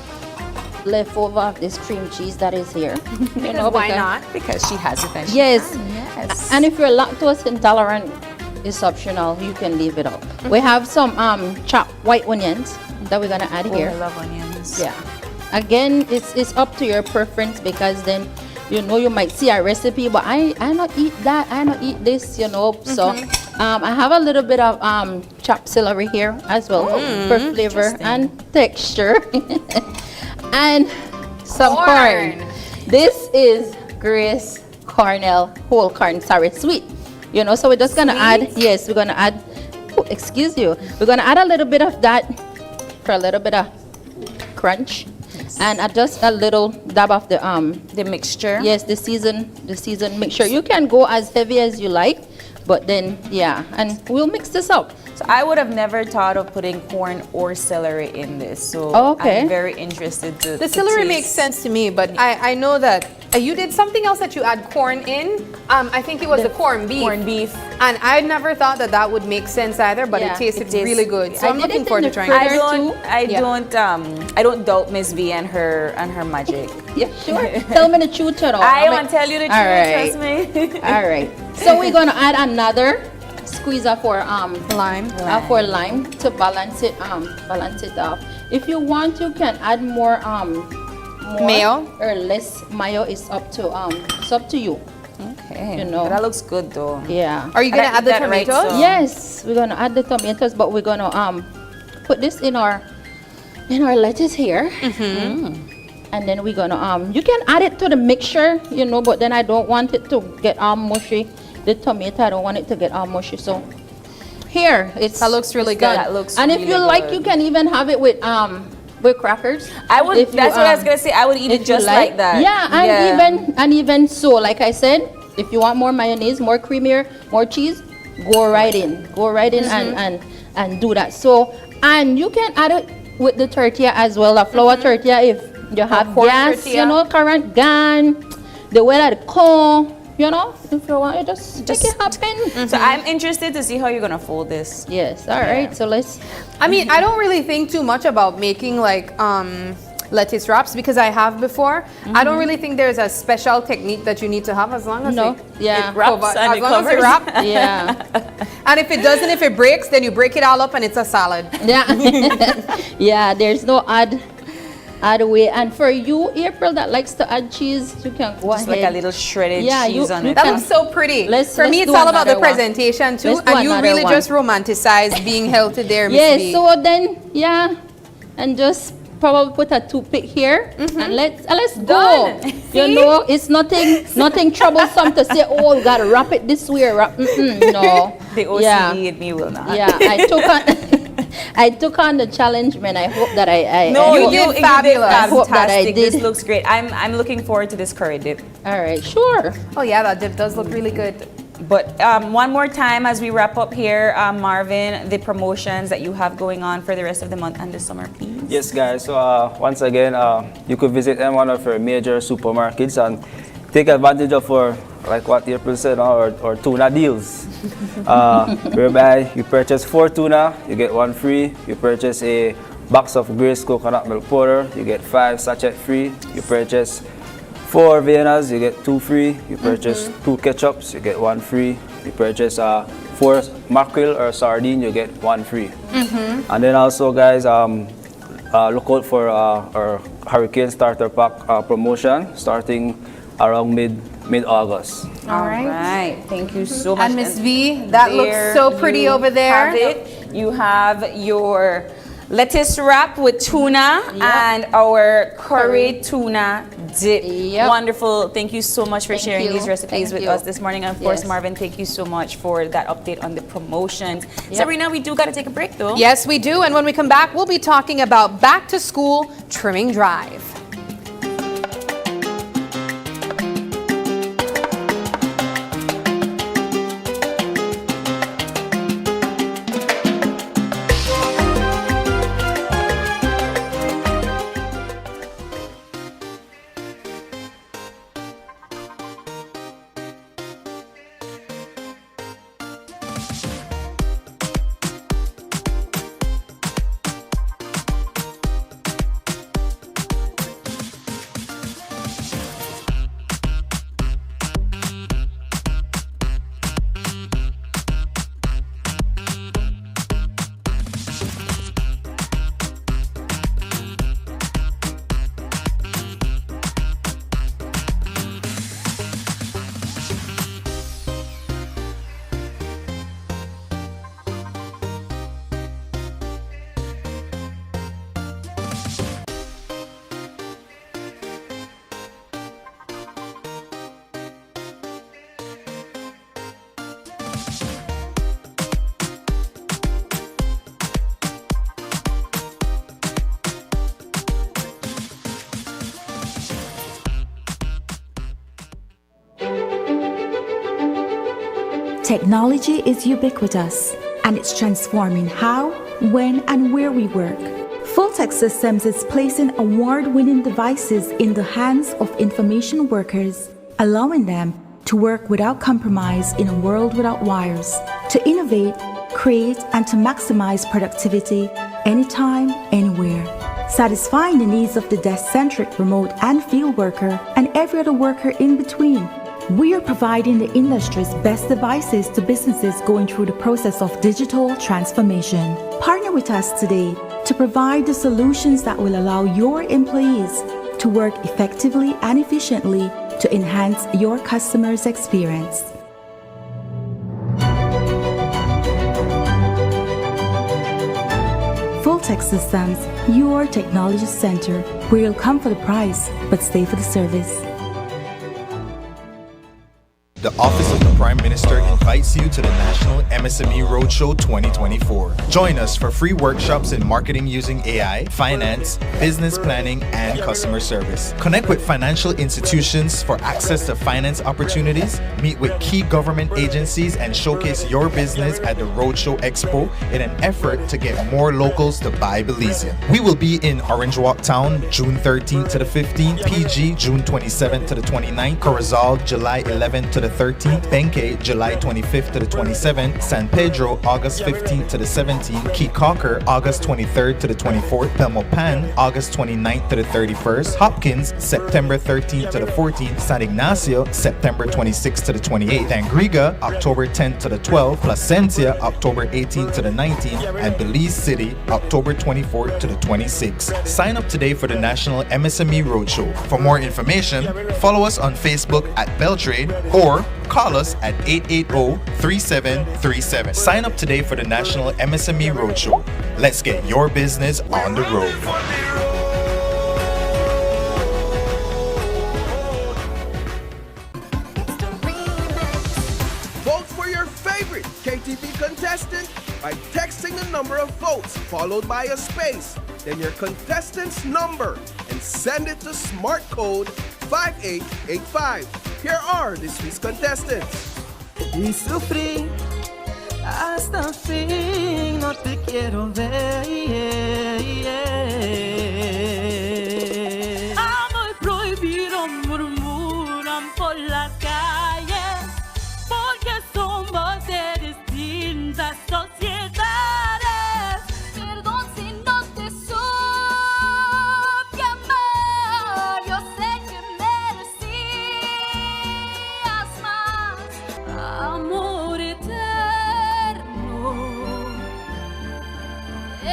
K: leftover of this cream cheese that is here. You know,
C: why
K: because-
C: not?
B: because she has it. And
K: Yes.
B: Yes.
K: And if you're lactose intolerant, it's optional. You can leave it out. We have some chopped white onions that we're gonna add here.
B: I love onions.
K: Yeah. Again, it's up to your preference, because then you might see a recipe, but I not eat that. I not eat this. So I have a little bit of chopped celery here as well for flavor and texture, and some corn. This is Grace Cornell whole corn, sweet. So we're just gonna add. Yes, we're gonna add. Oh, excuse you. We're gonna add a little bit of that for a little bit of crunch. And just a little dab of
B: the mixture.
K: Yes, the season mixture. You can go as heavy as you like, but then and we'll mix this up.
B: So I would have never thought of putting corn or celery in this. So I'm very interested to.
C: The celery makes sense to me, but I know that you did something else that you add corn in. I think it was the corned beef.
B: Corned beef.
C: And I never thought that would make sense either, but it tasted really good. So I'm looking forward to trying it.
B: I don't doubt Miss V and her magic.
K: Yeah, sure. Tell me the truth,
B: I want to tell you the truth.
K: All right.
B: Trust me.
K: All right. So we're gonna add another squeeze of our
C: lime
K: to balance it off. If you want, you can add more
C: mayo
K: or less mayo. It's up to you.
B: Okay. But that looks good though.
K: Yeah.
C: Are you gonna add the tomatoes?
K: Yes, we're gonna add the tomatoes, but we're gonna put this in our lettuce here. And then we're gonna you can add it to the mixture, you know, but then I don't want it to get all mushy. The tomato, I don't want it to get all mushy. So here,
C: that looks really good.
B: That looks
K: and if
B: really
K: you like,
B: good.
K: you can even have it with crackers.
B: I would. That's what I was gonna say. I would eat it just like that.
K: Yeah, and even so, like I said, if you want more mayonnaise, more creamier, more cheese, go right in. Go right in and do that. So, and you can add it with the tortilla as well, a flour tortilla if you have gas,
C: tortilla.
K: you know, current gun, the way that corn, you know, if you want, just make it happen.
B: So I'm interested to see how you're gonna fold this.
K: Yes, all right, so let's.
C: I mean, I don't really think too much about making like lettuce wraps because I have before. I don't really think there's a special technique that you need to have as long as it
B: wraps and
C: as
B: it
C: long as it
B: covers.
C: wrap.
K: Yeah.
C: And if it doesn't, if it breaks, then you break it all up and it's a salad.
K: Yeah. Yeah, there's no add way. And for you, April, that likes to add cheese, you can go
B: Just
K: ahead.
B: like a little shredded
K: Yeah,
B: cheese on it.
C: That looks so pretty.
K: Let's
C: me, it's
K: do
C: all about the
K: another one.
C: presentation too,
K: Let's do
C: and you
K: another
C: really
K: one.
C: just romanticize being healthy there, Miss
K: Yes,
C: B.
K: so then, yeah, and just probably put a toothpick here and let's go.
B: Done.
K: You know, it's nothing troublesome to say, oh, you gotta wrap it this way or wrap. No.
B: The OCD in me will not.
K: Yeah, I took on the challenge, man. I hope that I
B: No,
K: I
B: you
K: hope,
B: did
C: fabulous.
K: I hope that I
B: fantastic.
K: did.
B: This looks great. I'm looking forward to this curry dip.
K: All right, sure.
C: Oh yeah, that dip does look really good.
B: But one more time as we wrap up here, Marvin, the promotions that you have going on for the rest of the month and the summer, please.
L: Yes, guys. So once again, you could visit any one of our major supermarkets and take advantage of our, like what April said, or tuna deals. Whereby you purchase 4 tuna, you get 1 free. You purchase a box of Grace coconut milk powder, you get 5 sachet free. You purchase 4 Viennas, you get 2 free. You purchase 2 ketchups, you get 1 free. You purchase 4 mackerel or sardine, you get 1 free. And then also, guys, look out for our Hurricane Starter Pack promotion starting around mid-August.
B: All right. Thank you so much.
C: And Miss V, that looks so pretty
B: you
C: over there.
B: Have it. You have your lettuce wrap with tuna and our curry tuna dip.
K: Yep.
B: Wonderful. Thank you so much for sharing these recipes
K: Thank
B: with
K: you.
B: us this morning. And of course,
K: Yes.
B: Marvin, thank you so much for that update on the promotions. Sabrina, we do got to take a break though.
C: Yes, we do. And when we come back, we'll be talking about back to school trimming drive.
M: Technology is ubiquitous, and it's transforming how, when, and where we work. Full-Tech Systems is placing award-winning devices in the hands of information workers, allowing them to work without compromise in a world without wires, to innovate, create, and to maximize productivity anytime, anywhere, satisfying the needs of the desk-centric remote and field worker and every other worker in between. We are providing the industry's best devices to businesses going through the process of digital transformation. Partner with us today to provide the solutions that will allow your employees to work effectively and efficiently to enhance your customers' experience. Full-Tech Systems, your technology center where you'll come for the price but stay for the service.
J: The Office of the Prime Minister invites you to the National MSME Roadshow 2024. Join us for free workshops in marketing using AI, finance, business planning, and customer service. Connect with financial institutions for access to finance opportunities, meet with key government agencies, and showcase your business at the Roadshow Expo in an effort to get more locals to buy Belizean. We will be in Orange Walk Town, June 13th to the 15th, PG, June 27th to the 29th, Corozal, July 11th to the 13th, Benke, July 25th to the 27th, San Pedro, August 15th to the 17th, Key August 23rd to the 24th, Belmopan, August 29th to the 31st, Hopkins, September 13th to the 14th, San Ignacio, September 26th to the 28th, Tangriga, October 10th to the 12th, Placencia, October 18th to the 19th, and Belize City, October 24th to the 26th. Sign up today for the National MSME Roadshow. For more information, follow us on Facebook at Beltrade or call us at 880-3737. Sign up today for the National MSME Roadshow. Let's get your business on the road.
H: Vote for your favorite KTV contestant by texting the number of votes followed by a space, then your contestant's number, and send it to smart code 5885. Here are this week's contestants.
E: Y sufrí hasta el fin, no te quiero ver. Amor prohibido murmuran por la calle, porque somos de distintas sociedades.
I: Perdón si no te supe amar, yo sé que merecías más.
E: Amor eterno
I: E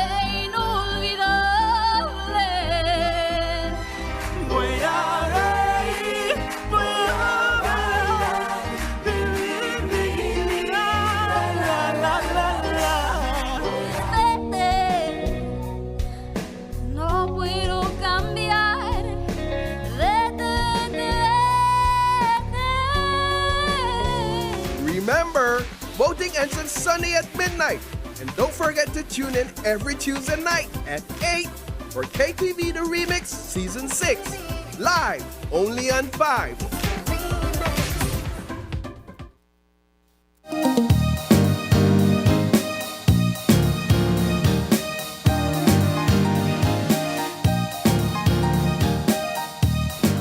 I: inolvidable.
E: voy a reír, voy a bailar, vivir mi vida, la la la la.
I: No puedo cambiar.
H: Remember, voting ends on Sunday at midnight. And don't forget to tune in every Tuesday night at 8 for KTV The Remix Season 6. Live only on 5.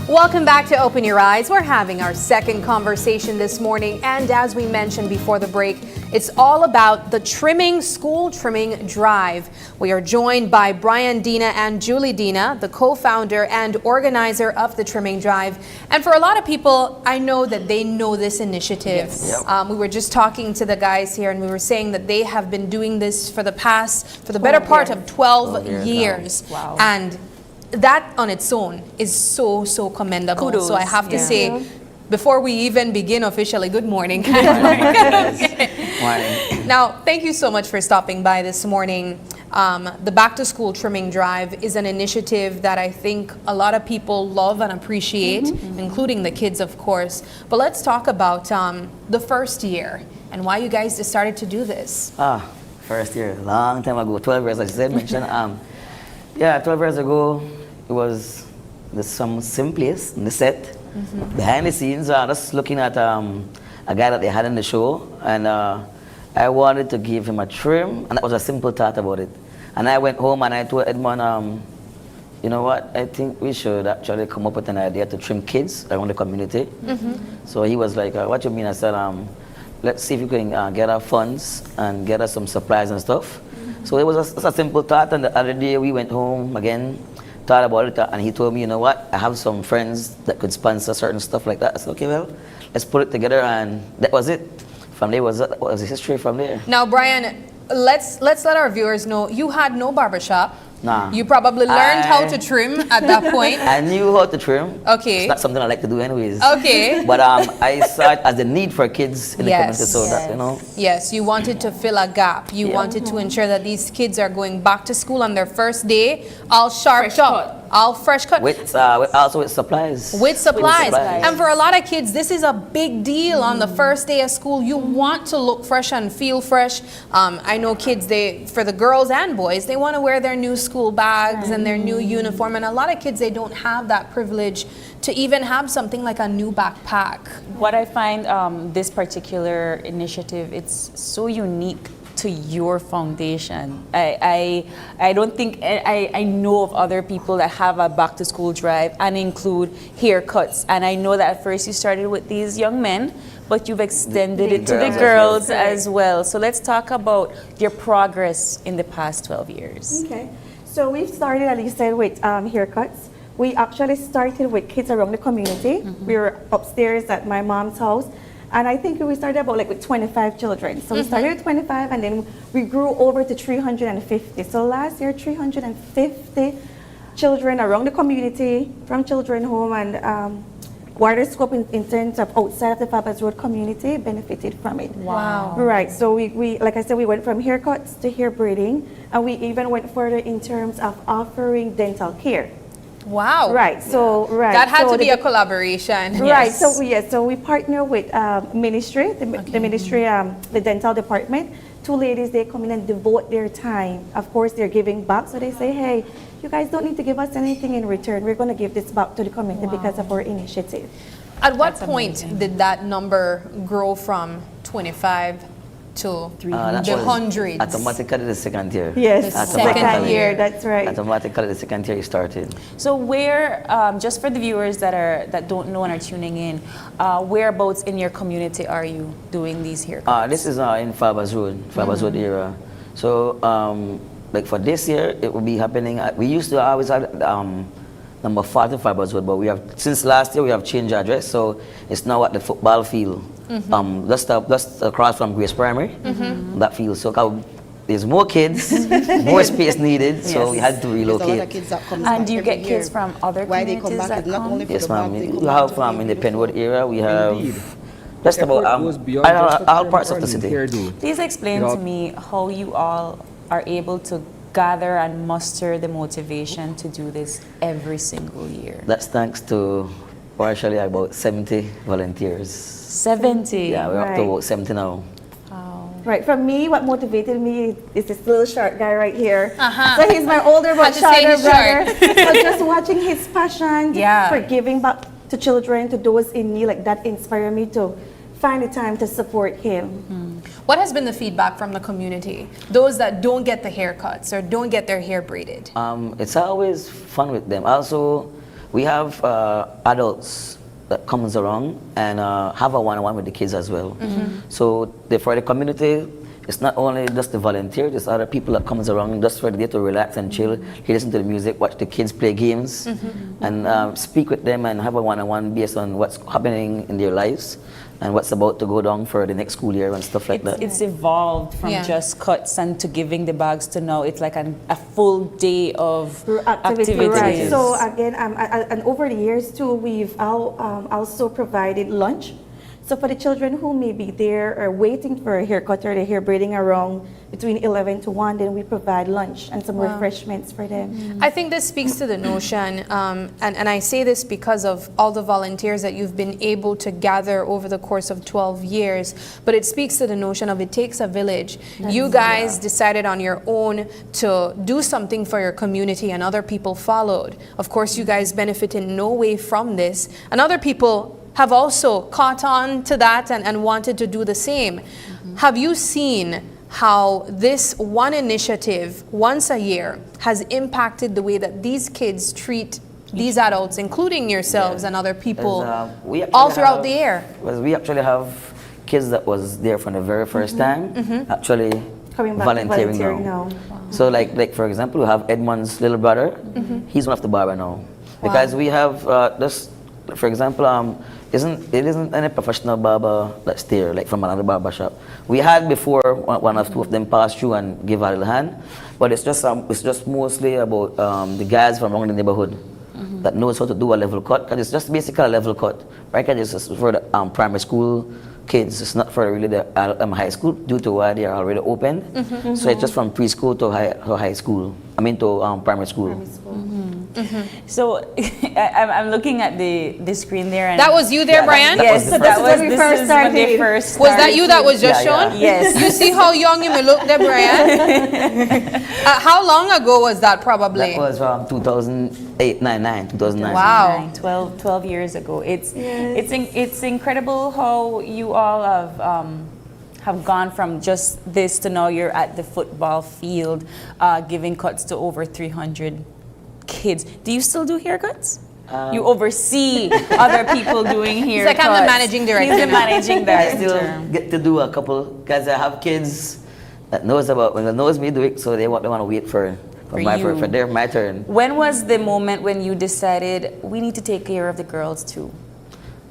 C: Welcome back to Open Your Eyes. We're having our second conversation this morning, and as we mentioned before the break, it's all about the school trimming drive. We are joined by Brian Dina and Julie Dina, the co-founder and organizer of the trimming drive. And for a lot of people, I know that they know this initiative.
N: Yes.
C: We were just talking to the guys here, and we were saying that they have been doing this for the better part of 12 years.
B: Wow.
C: And that on its own is so commendable.
B: Kudos.
C: So I have to
B: Yeah.
C: say, before we even begin officially, good morning.
N: Morning.
C: Now, thank you so much for stopping by this morning. The Back to School Trimming Drive is an initiative that I think a lot of people love and appreciate, including the kids, of course. But let's talk about the first year and why you guys decided to do this.
N: First year, long time ago, 12 years, like I said, mentioned. 12 years ago, it was some place in the set. Behind the scenes, just looking at a guy that they had in the show, and I wanted to give him a trim, and that was a simple thought about it. And I went home and I told Edmond, you know what, I think we should actually come up with an idea to trim kids around the community. So he was like, what you mean? I said, let's see if we can get our funds and get us some supplies and stuff. So it was just a simple thought, and the other day we went home again, thought about it, and he told me, you know what, I have some friends that could sponsor certain stuff like that. I said, okay, well, let's put it together, and that was it. From there was the history from there.
C: Now, Brian, let's let our viewers know you had no barbershop
N: Nah.
C: You probably learned how to trim at that point.
N: I knew how to trim.
C: Okay.
N: It's not something I like to do anyways.
C: Okay.
N: But I saw it as the need for kids in the community, so that, you know.
C: Yes, you wanted to fill a gap. You wanted to ensure that these kids are going back to school on their first day, all sharped up. All fresh cut.
N: Also with supplies.
C: With supplies. And for a lot of kids, this is a big deal on the first day of school. You want to look fresh and feel fresh. I know kids, for the girls and boys, they want to wear their new school bags and their new uniform. And a lot of kids, they don't have that privilege to even have something like a new backpack.
B: What I find this particular initiative, it's so unique to your foundation. I don't think I know of other people that have a back to school drive and include haircuts. And I know that at first you started with these young men, but you've extended it to the girls as well. So let's talk about your progress in the past 12 years.
O: Okay, so we've started, as you said, with haircuts. We actually started with kids around the community. We were upstairs at my mom's house. And I think we started about like with 25 children. So we started with 25 and then we grew over to 350. So last year, 350 children around the community from children home and wider scope in terms of outside of the Fabas Road community benefited from it.
B: Wow.
O: Right, so we like I said, we went from haircuts to hair braiding, and we even went further in terms of offering dental care.
C: Wow.
O: Right. So
C: that had to be a collaboration.
O: Right. So we partner with ministry, the ministry, the dental department. Two ladies, they come in and devote their time. Of course, they're giving back. So they say, hey, you guys don't need to give us anything in return. We're going to give this back to the community because of our initiative.
C: At what point did that number grow from 25 to the hundreds?
N: Automatically the second year.
O: Yes, the second year, that's right.
N: Automatically the second year you started.
B: So where, just for the viewers that don't know and are tuning in, whereabouts in your community are you doing these haircuts?
N: This is in Fabas Road, Road area. So like for this year, it will be happening. We used to always have number 40 Fabas Road, but we have, since last year we have changed address, so it's now at the football field. Just across from Grace Primary, that field. So there's more kids, more space needed, so we had to relocate.
B: And do you get kids from other communities that come?
N: Yes, ma'am. We have in the Penwood area, we have just about all parts of the city.
B: Please explain to me how you all are able to gather and muster the motivation to do this every single year.
N: That's thanks to partially about 70 volunteers.
B: 70?
N: Yeah, we're up to about 70 now.
O: Right, for me, what motivated me is this little short guy right here. So he's my older but shorter brother. So just watching his passion for giving back to children, to those in need, like that inspired me to find the time to support him.
C: What has been the feedback from the community? Those that don't get the haircuts or don't get their hair braided?
N: It's always fun with them. Also, we have adults that comes around and have a one-on-one with the kids as well. So for the community, it's not only just the volunteers, there's other people that comes around just for the day to relax and chill, listen to the music, watch the kids play games, and speak with them and have a one-on-one based on what's happening in their lives and what's about to go down for the next school year and stuff like that.
B: It's evolved from just cuts and to giving the bags to now it's like a full day of activities.
O: Right. So again, and over the years too, we've also provided lunch. So for the children who may be there or waiting for a haircut or the hair braiding around between 11 to 1, then we provide lunch and some refreshments for them.
C: I think this speaks to the notion, and I say this because of all the volunteers that you've been able to gather over the course of 12 years, but it speaks to the notion of it takes a village. You guys decided on your own to do something for your community and other people followed. Of course, you guys benefit in no way from this, and other people have also caught on to that and wanted to do the same. Have you seen how this one initiative once a year has impacted the way that these kids treat these adults, including yourselves and other people, all throughout the year?
N: We actually have kids that was there from the very first time, actually
O: coming back
N: volunteering now. So like for example, we have Edmund's little brother. He's one of the barber now. Because we have, for example, isn't any professional barber that's there, like from another barber shop. We had before one or two of them pass through and give a little hand, but it's just mostly about the guys from around the neighborhood that knows how to do a level cut, because it's just basically a level cut, right? Because it's for the primary school kids. It's not for really the high school due to why they are already open. So it's just from preschool to high school. I mean to primary school.
B: So I'm looking at the screen there. And
C: That was you there, Brian?
B: Yes, that was when they first started.
C: Was that you that was just shown?
B: Yes.
C: You see how young you may look there, Brian? How long ago was that probably?
N: That was from 2009.
C: Wow.
B: 12 years ago. It's incredible how you all have gone from just this to now you're at the football field giving cuts to over 300 kids. Do you still do haircuts? You oversee other people doing haircuts.
C: He's like, I'm the managing director.
B: He's the managing director.
N: I still get to do a couple, because I have kids that knows me do it, so they want to wait for my turn.
B: When was the moment when you decided we need to take care of the girls too?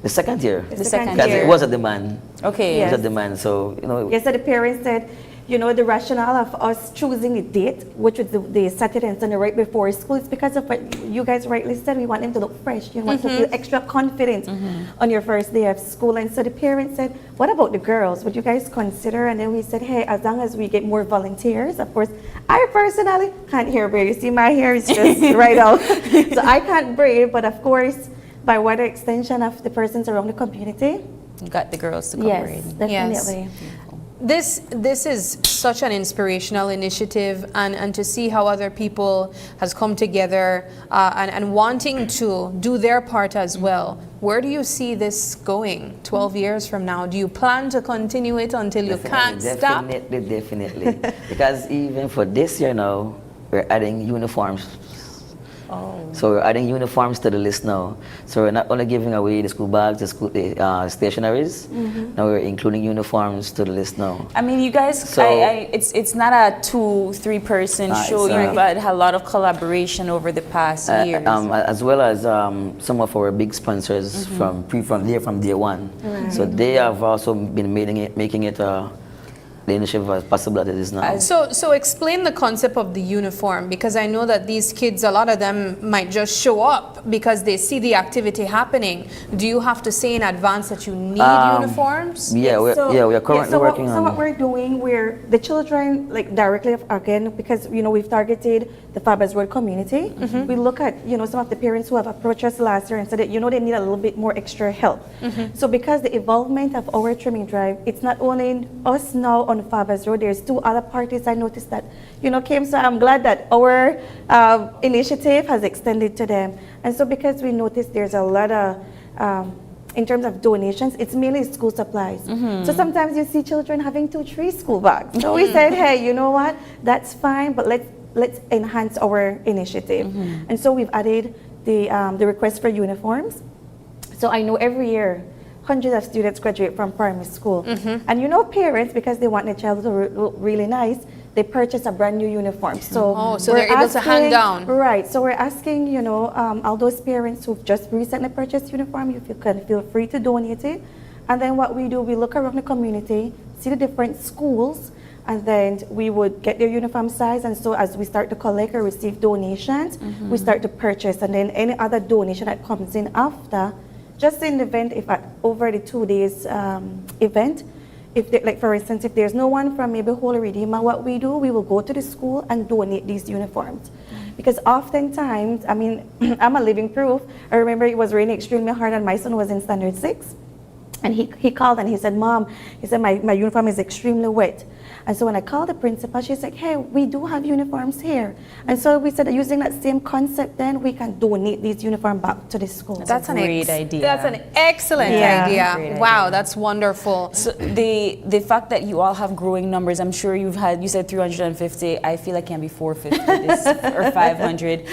N: The second year.
B: The second
N: Because
B: year.
N: it was a demand.
B: Okay.
N: It was a demand, so, you know.
O: Yes, so the parents said, you know, the rationale of us choosing the date, which was the Saturday and Sunday right before school, is because of what you guys rightly said. We want them to look fresh. You want to feel extra confident on your first day of school. And so the parents said, what about the girls? Would you guys consider? And then we said, hey, as long as we get more volunteers, of course, I personally can't hair braid. You see, my hair is just right out. So I can't braid, but of course, by wider extension of the persons around the community.
B: You got the girls to come braid.
O: Definitely.
C: Yes. This is such an inspirational initiative, and to see how other people has come together and wanting to do their part as well. Where do you see this going 12 years from now? Do you plan to continue it until you can't stop?
N: Definitely. Because even for this year now, we're adding uniforms. So we're adding uniforms to the list now. So we're not only giving away the school bags, the stationaries. Now we're including uniforms to the list now.
B: I mean, you guys,
N: So,
B: it's not a 2-3 person show. You've had a lot of collaboration over the past years.
N: As well as some of our big sponsors from day one. So they have also been making it the initiative as possible as it is now.
C: So explain the concept of the uniform, because I know that these kids, a lot of them might just show up because they see the activity happening. Do you have to say in advance that you need uniforms?
N: Yeah, we are currently working on.
O: So what we're doing, the children, like directly again, because you know we've targeted the Fabers Road community. We look at some of the parents who have approached us last year and said that they need a little bit more extra help. So because the involvement of our trimming drive, it's not only us now on Fabers Road. There's 2 other parties I noticed that came. So I'm glad that our initiative has extended to them. And so because we noticed there's a lot of in terms of donations, it's mainly school supplies. So sometimes you see children having 2-3 school bags. So we said, hey, you know what? That's fine, but let's enhance our initiative. And so we've added the request for uniforms. So I know every year hundreds of students graduate from primary school. And parents, because they want their child to look really nice, they purchase a brand new uniform. So,
C: so they're able to hand down.
O: Right. So we're asking, all those parents who've just recently purchased uniform, if you can feel free to donate it. And then what we do, we look around the community, see the different schools, and then we would get their uniform size. And so as we start to collect or receive donations, we start to purchase. And then any other donation that comes in after, just in the event, over the 2 days event, for instance, if there's no one from maybe Holy Redeemer, what we do, we will go to the school and donate these uniforms. Because oftentimes, I mean, I'm a living proof. I remember it was raining extremely hard and my son was in standard 6. And he called and he said, Mom, my uniform is extremely wet. And so when I called the principal, she's like, hey, we do have uniforms here. And so we said that using that same concept, then we can donate these uniforms back to the school.
C: That's a great
B: idea.
C: That's an excellent idea.
B: Great
C: wow,
B: idea.
C: That's wonderful.
B: So the fact that you all have growing numbers, I'm sure you said 350. I feel like it can be 450 or 500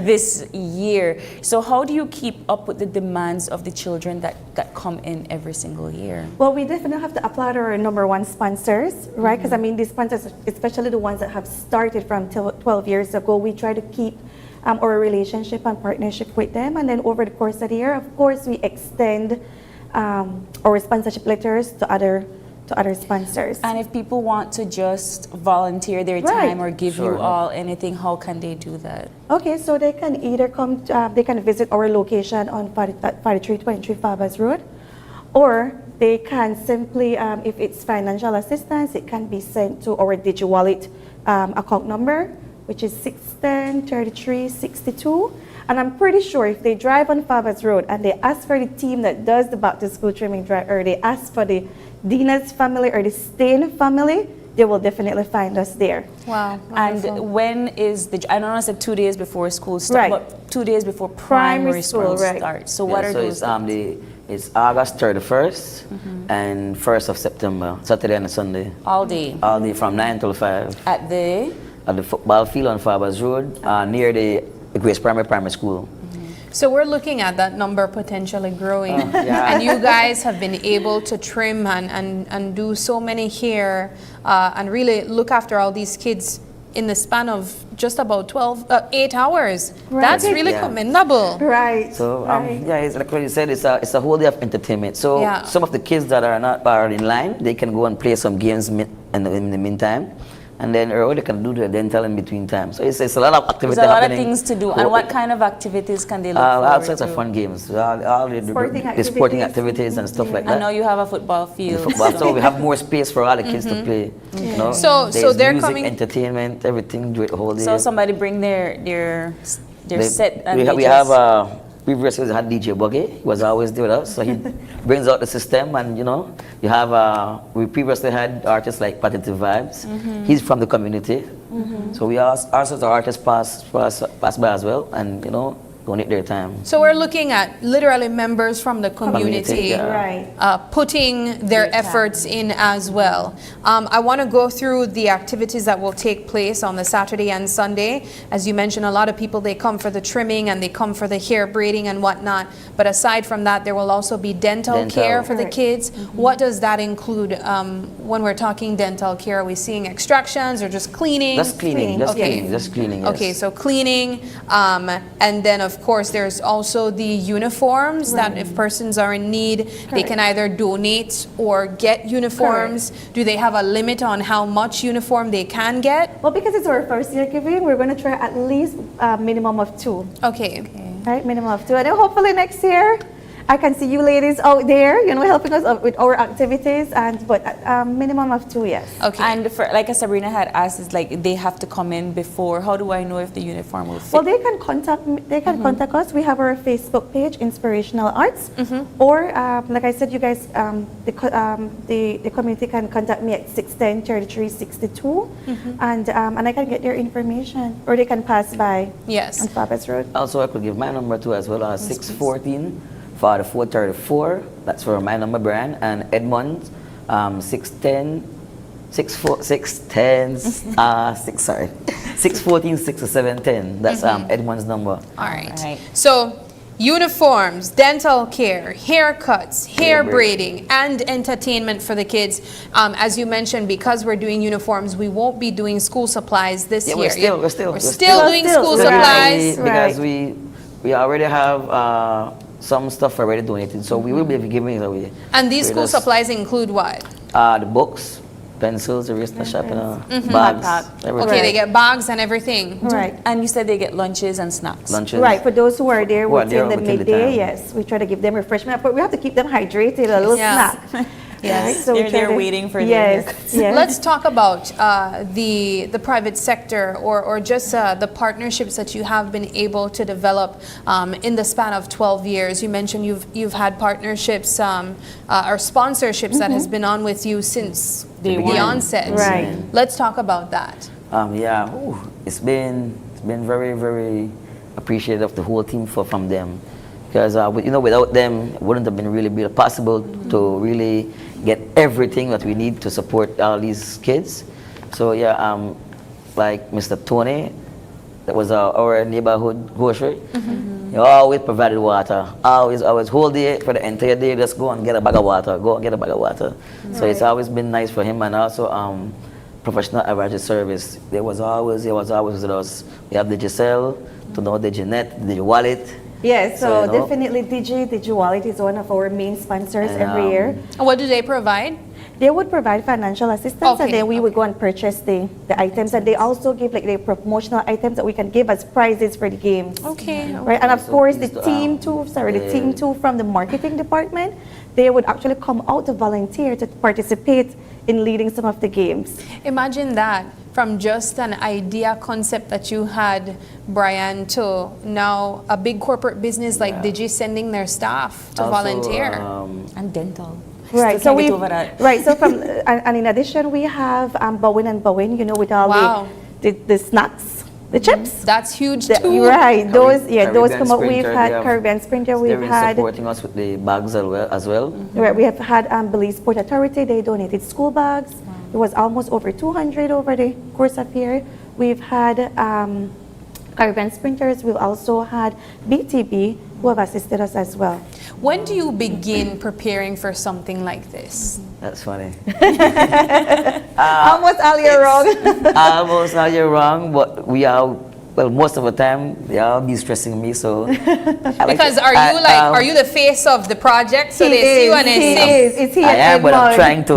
B: this year. So how do you keep up with the demands of the children that come in every single year?
O: Well, we definitely have to applaud our #1 sponsors, right? Because I mean, these sponsors, especially the ones that have started from 12 years ago, we try to keep our relationship and partnership with them. And then over the course of the year, of course, we extend our sponsorship letters to other sponsors.
B: And if people want to just volunteer their time or give you all anything, how can they do that?
O: Okay, so they can either come, they can visit our location on 4323 Fabas Road, or they can simply, if it's financial assistance, it can be sent to our DigiWallet account number, which is 610-3362. And I'm pretty sure if they drive on Fabas Road and they ask for the team that does the back to school trimming drive, or they ask for the Dina's family or the Stain family, they will definitely find us there.
B: Wow. And when is the, I know I said 2 days before school starts, but 2 days before primary school starts. So what are those?
N: It's August 31st and 1st of September, Saturday and Sunday.
B: All day?
N: All day from 9 till 5.
B: At the
N: football field on Fabas Road, near the Grace Primary School.
C: So we're looking at that number potentially growing. And you guys have been able to trim and do so many here and really look after all these kids in the span of just about 8 hours. That's really commendable.
N: So it's like what you said, it's a whole day of entertainment. So some of the kids that are in line, they can go and play some games in the meantime. And then they can do the dental in between time. So it's a lot of activity
B: There's a lot
N: happening.
B: of things to do. And what kind of activities can they look forward
N: all sorts
B: to?
N: of fun games. All the sporting activities and stuff like that.
B: I know you have a football field.
N: So we have more space for all the kids to play. You know?
C: So they're
N: music,
C: coming,
N: entertainment, everything the whole day.
B: So somebody bring their set and
N: we have previously we had DJ Buggy. He was always there with us, so he brings out the system. And you know, you have we previously had artists like Positive Vibes. He's from the community, so we also the artists pass by as well, and you know, donate their time.
C: so we're looking at literally members from the community putting their efforts in as well. I want to go through the activities that will take place on the Saturday and Sunday. As you mentioned, a lot of people, they come for the trimming and they come for the hair braiding and whatnot. But aside from that, there will also be dental care for the kids. What does that include when we're talking dental care? Are we seeing extractions or just cleaning?
N: Just cleaning, just cleaning, yes.
C: Okay, so cleaning, and then of course there's also the uniforms that if persons are in need, they can either donate or get uniforms. Do they have a limit on how much uniform they can get?
O: Well, because it's our first year giving, we're going to try at least a minimum of 2.
C: Okay.
O: Right, minimum of 2. And then hopefully next year, I can see you ladies out there, you know, helping us with our activities, but minimum of 2, yes.
B: Okay. And for, like Sabrina had asked, is like they have to come in before. How do I know if the uniform will fit?
O: Well, they can contact contact us. We have our Facebook page, Inspirational Arts, or like I said, you guys, the community can contact me at 610-3362, and I can get their information, or they can pass by.
C: Yes.
O: On Fabas Road.
N: Also, I could give my number too as well, 614-4434. That's for my number brand, and Edmond 614-6710. That's Edmond's number.
C: All right. So uniforms, dental care, haircuts, hair braiding, and entertainment for the kids. As you mentioned, because we're doing uniforms, we won't be doing school supplies this year.
N: We're still
C: doing school supplies.
N: Because we already have some stuff already donated, so we will be giving it away.
C: And these school supplies include what?
N: The books, pencils, eraser sharpener, bags, everything.
C: Okay, they get bags and everything.
O: Right.
B: And you said they get lunches and snacks.
O: Right, for those who are there within the midday, yes, we try to give them refreshment, but we have to keep them hydrated, a little snack.
B: Yes,
O: right? So
B: they're there waiting for their haircuts.
C: Let's talk about the private sector or just the partnerships that you have been able to develop in the span of 12 years. You mentioned you've had partnerships or sponsorships that has been on with you since the onset.
O: Right.
C: Let's talk about that.
N: It's been very, very appreciative of the whole team from them. Because without them, it wouldn't have been really possible to really get everything that we need to support all these kids. So like Mr. Tony, that was our neighborhood grocery. He always provided water. Always whole day for the entire day, just go and get a bag of water. So it's always been nice for him, and also professional average service. He was always with us. We have the Giselle to know DigiNet, DigiWallet.
O: Yes, so
N: you know.
O: definitely DigiWallet is one of our main sponsors
N: And,
O: every year.
C: And what do they provide?
O: They would provide financial assistance, and then we would go and purchase the items, and they also give like the promotional items that we can give as prizes for the games.
C: Okay.
O: Right, and of course the team too. The team too from the marketing department, they would actually come out to volunteer to participate in leading some of the games.
C: Imagine that, from just an idea concept that you had, Brian, to now a big corporate business like Digi sending their staff to
N: Also,
C: volunteer.
B: And dental.
O: Right,
B: Still
O: so
B: can't
O: we
B: get over that.
O: right. So from and in addition, we have Bowen and Bowen. You know, with all
C: Wow.
O: the snacks, the chips.
C: That's huge too.
O: Right, those those
N: Caribbean
O: come up. We've
N: Sprinter,
O: had
N: they have-
O: Caribbean Sprinter. We've
N: They've been
O: had
N: supporting us with the bags as well.
O: right. We have had Belize Port Authority. They donated school bags. It was almost over 200 over the course of year. We've had Caribbean Sprinters. We've also had BTB who have assisted us as well.
C: When do you begin preparing for something like this?
N: That's funny.
O: Almost all year wrong.
N: Almost all year wrong, but we are, well, most of the time, they all be stressing me, so.
C: Because are you the face of the project? So
O: He
C: they see you
O: is,
C: and they
O: he
C: say,
O: is. It's he
N: I
O: and
N: am, but I'm
O: Edmond.
N: trying to.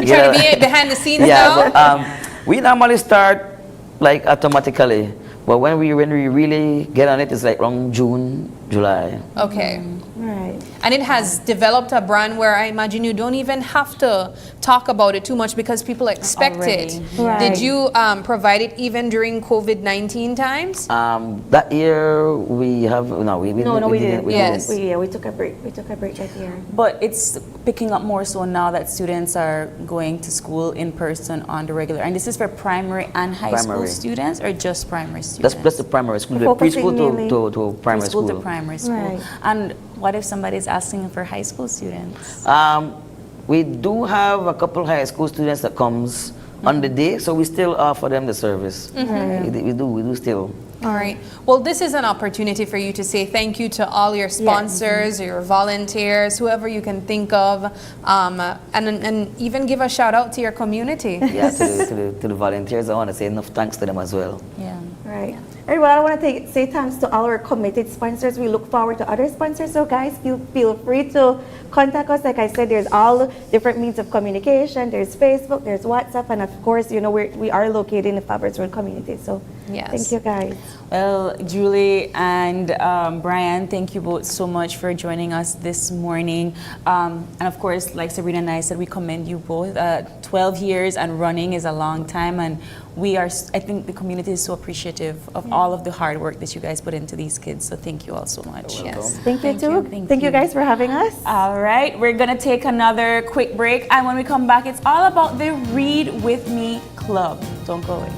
C: you're trying to be behind the scenes
N: Yeah,
C: now?
N: but we normally start like automatically, but when we really get on it, it's like around June, July.
C: Okay.
O: Right.
C: And it has developed a brand where I imagine you don't even have to talk about it too much because people expect it.
O: Right.
C: Did you provide it even during COVID-19 times?
N: That year we have we didn't.
C: Yes.
O: We took a break. We took a break that year.
B: But it's picking up more so now that students are going to school in person on the regular. And this is for primary and high school
N: Primary.
B: students, or just primary students?
N: That's the primary school, the
O: Focusing
N: preschool
O: mainly-
N: to primary
B: Preschool
N: school.
B: to primary school.
O: Right.
B: And what if somebody's asking for high school students?
N: We do have a couple high school students that comes on the day, so we still offer them the service. We do still.
C: All right. Well, this is an opportunity for you to say thank you to all your sponsors, your volunteers, whoever you can think of, and even give a shout out to your community.
N: Yeah, to the volunteers, I want to say enough thanks to them as well.
B: Yeah.
O: Right. All right, well, I want to say thanks to all our committed sponsors. We look forward to other sponsors. So guys, feel free to contact us. Like I said, there's all different means of communication. There's Facebook, there's WhatsApp, and of course, you know, we are located in the Fabrics Road community. So
C: Yes.
O: thank you guys.
B: Well, Julie and Brian, thank you both so much for joining us this morning. And of course, like Sabrina and I said, we commend you both. 12 years and running is a long time, and I think the community is so appreciative of all of the hard work that you guys put into these kids. So thank you all so much.
N: Yes.
O: Thank you too. Thank you guys for having us.
B: All right, we're gonna take another quick break, and when we come back, it's all about the Read With Me Club. Don't go away.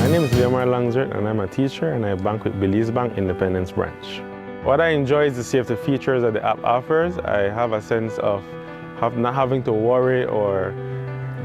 P: My name is Leomar Langsert, and I'm a teacher, and I bank with Belize Bank Independence Branch. What I enjoy is the safety features that the app offers. I have a sense of not having to worry or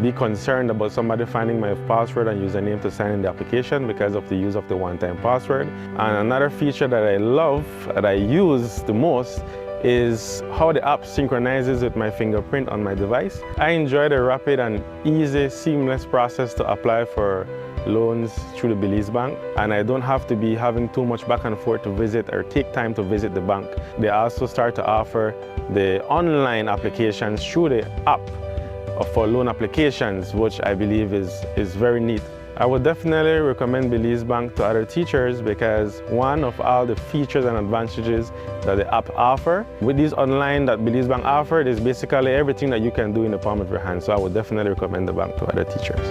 P: be concerned about somebody finding my password and username to sign in the application because of the use of the one-time password. And another feature that I love, that I use the most, is how the app synchronizes with my fingerprint on my device. I enjoy the rapid and easy, seamless process to apply for loans through the Belize Bank, and I don't have to be having too much back and forth to visit or take time to visit the bank. They also start to offer the online applications through the app for loan applications, which I believe is very neat. I would definitely recommend Belize Bank to other teachers because one of all the features and advantages that the app offer. With these online that Belize Bank offered is basically everything that you can do in the palm of your hand. So I would definitely recommend the bank to other teachers.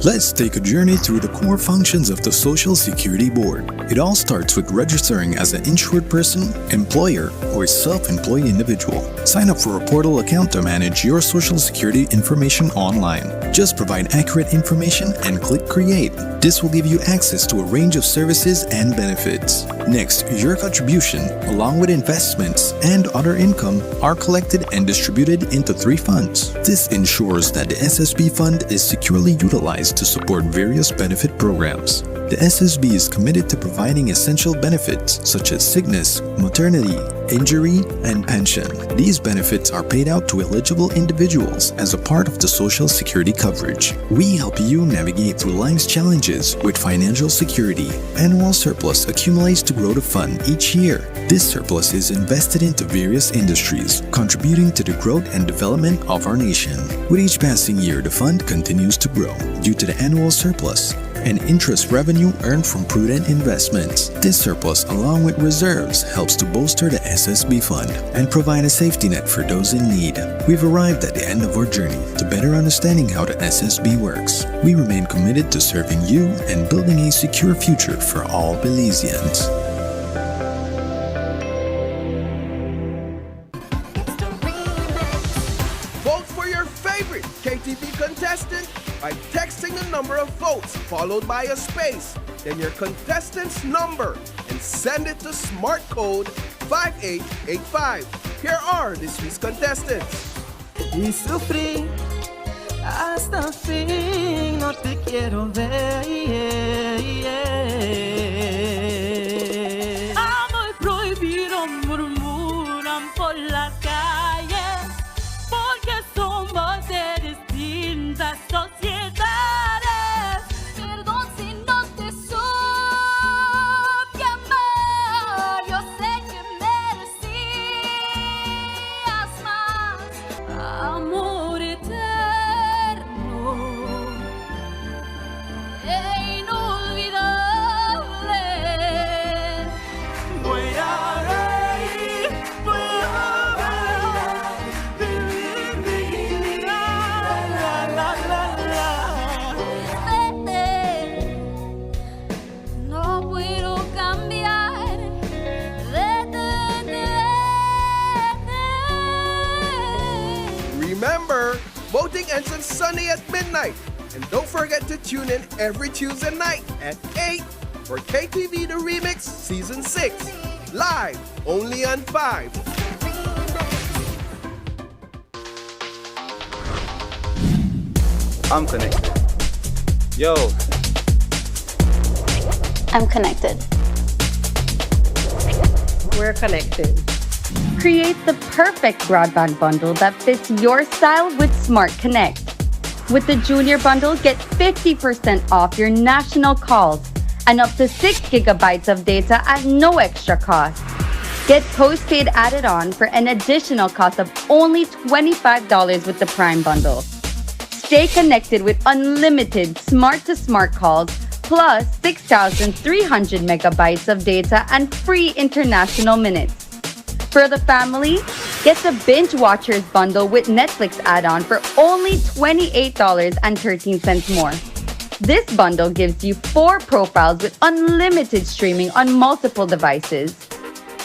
Q: Let's take a journey through the core functions of the Social Security Board. It all starts with registering as an insured person, employer, or self-employed individual. Sign up for a portal account to manage your Social Security information online. Just provide accurate information and click Create. This will give you access to a range of services and benefits. Next, your contribution, along with investments and other income, are collected and distributed into 3 funds. This ensures that the SSB fund is securely utilized to support various benefit programs. The SSB is committed to providing essential benefits such as sickness, maternity, injury, and pension. These benefits are paid out to eligible individuals as a part of the Social Security coverage. We help you navigate through life's challenges with financial security. Annual surplus accumulates to grow the fund each year. This surplus is invested into various industries, contributing to the growth and development of our nation. With each passing year, the fund continues to grow due to the annual surplus and interest revenue earned from prudent investments. This surplus, along with reserves, helps to bolster the SSB fund and provide a safety net for those in need. We've arrived at the end of our journey to better understanding how the SSB works. We remain committed to serving you and building a secure future for all Belizeans.
H: Vote for your favorite KTV contestant by texting the number of votes followed by a space, then your contestant's number, and send it to smart code 5885. Here are this week's contestants.
E: Y sufrí hasta el fin, no te quiero ver.
I: Amor prohibido murmuran por las calles, porque somos de distintas sociedades. Perdón si no te supe amar, yo sé que merecías más. Amor eterno e inolvidable.
E: Voy a reír, voy a bailar, vivir mi vida, la la la la.
I: No puedo cambiar.
H: Remember, voting ends on Sunday at midnight. And don't forget to tune in every Tuesday night at 8 for KTV The Remix Season 6. Live only on 5.
L: I'm connected. Yo.
F: I'm connected.
C: We're connected.
F: Create the perfect broadband bundle that fits your style with Smart Connect. With the Junior Bundle, get 50% off your national calls and up to 6 gigabytes of data at no extra cost. Get postpaid added on for an additional cost of only $25 with the Prime Bundle. Stay connected with unlimited smart-to-smart calls plus 6,300 megabytes of data and free international minutes. For the family, get the Binge Watchers bundle with Netflix add-on for only $28.13 more. This bundle gives you 4 profiles with unlimited streaming on multiple devices.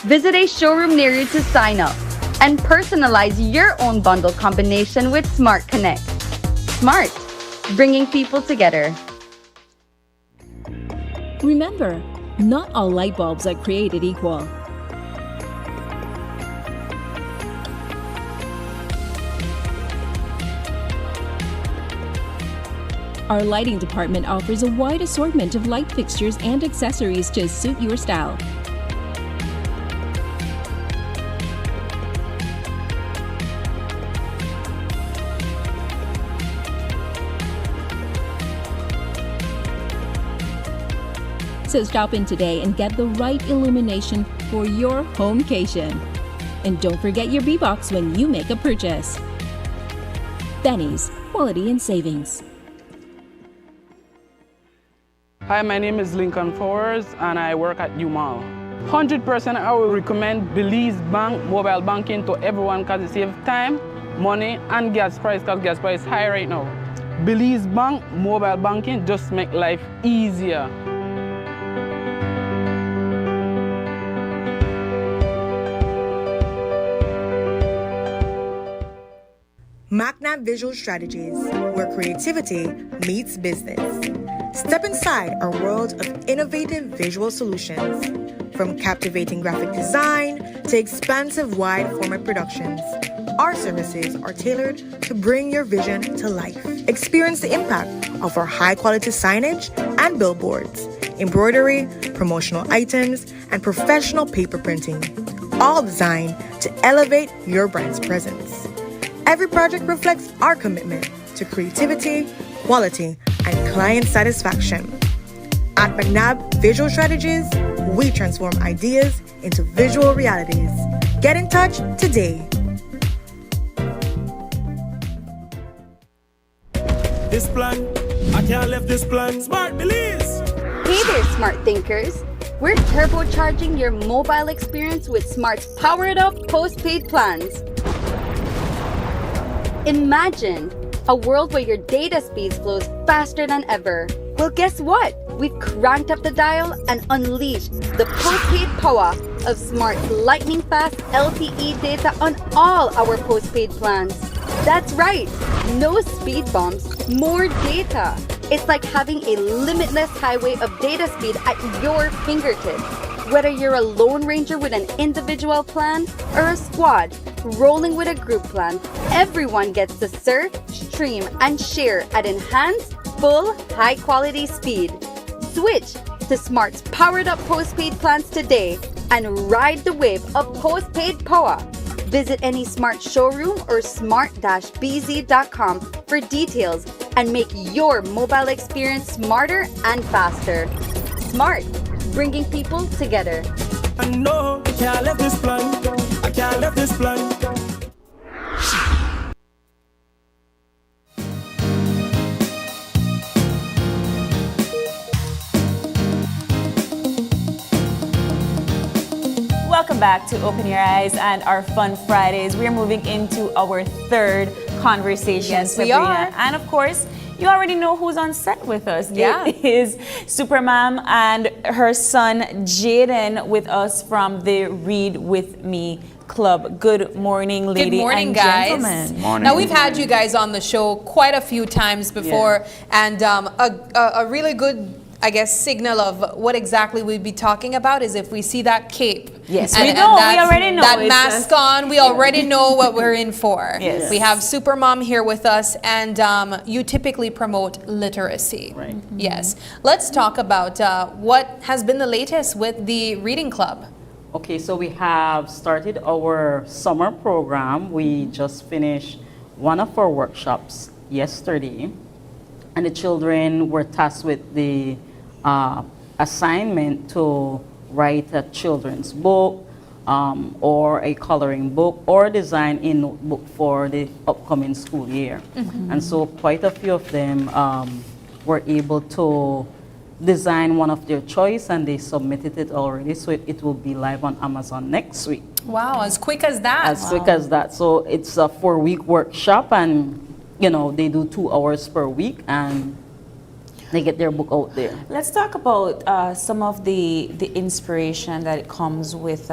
F: Visit a showroom near you to sign up and personalize your own bundle combination with Smart Connect. Smart, bringing people together.
R: Remember, not all light bulbs are created equal. Our lighting department offers a wide assortment of light fixtures and accessories to suit your style. So stop in today and get the right illumination for your homecation. And don't forget your B-Box when you make a purchase. Benny's, quality and savings.
S: Hi, my name is Lincoln Fowers and I work at U-Mall. 100% I will recommend Belize Bank mobile banking to everyone because it saves time, money and gas price because gas price is high right now. Belize Bank mobile banking just make life easier.
T: MacNav Visual Strategies, where creativity meets business. Step inside our world of innovative visual solutions. From captivating graphic design to expansive wide format productions, our services are tailored to bring your vision to life. Experience the impact offer high-quality signage and billboards, embroidery, promotional items, and professional paper printing, all designed to elevate your brand's presence. Every project reflects our commitment to creativity, quality, and client satisfaction. At McNabb Visual Strategies, we transform ideas into visual realities. Get in touch today.
E: This plan, I can't leave this plan. Smart Belize.
F: Hey there, smart thinkers. We're turbocharging your mobile experience with Smart's powered up postpaid plans. Imagine a world where your data speeds flows faster than ever. Well, guess what? We've cranked up the dial and unleashed the postpaid power of Smart's lightning fast LTE data on all our postpaid plans. That's right, no speed bumps, more data. It's like having a limitless highway of data speed at your fingertips. Whether you're a Lone Ranger with an individual plan or a squad rolling with a group plan, everyone gets to surf, stream, and share at enhanced, full, high-quality speed. Switch to Smart's powered-up postpaid plans today and ride the wave of postpaid power. Visit any Smart showroom or smart-bz.com for details and make your mobile experience smarter and faster. Smart, bringing people together.
E: I know I can't leave this plan. I can't leave this plan.
B: Welcome back to Open Your Eyes and our Fun Fridays. We're moving into our third conversation,
C: Yes, we
B: Sabrina.
C: are.
B: And of course, you already know who's on set with us.
C: Yeah.
B: It is Supermom and her son Jaden with us from the Read With Me Club. Good morning, lady
C: Good morning,
B: and
C: guys.
B: gentlemen.
C: Now, we've had you guys on the show quite a few times before, and a really good, I guess, signal of what exactly we'd be talking about is if we see that cape.
B: Yes,
C: and,
B: we know. We already know.
C: That
B: It's
C: mask on, we already know what we're in for.
B: Yes.
C: We have Supermom here with us, and you typically promote literacy. Right. Yes. Let's talk about what has been the latest with the reading club.
U: Okay, so we have started our summer program. We just finished one of our workshops yesterday, and the children were tasked with the assignment to write a children's book or a coloring book or design a notebook for the upcoming school year.
C: Mhm.
U: And so quite a few of them were able to design one of their choice, and they submitted it already, so it will be live on Amazon next week.
C: Wow, as quick as that.
U: As quick as that. So it's a 4-week workshop, and they do 2 hours per week, and they get their book out there.
B: Let's talk about some of the inspiration that comes with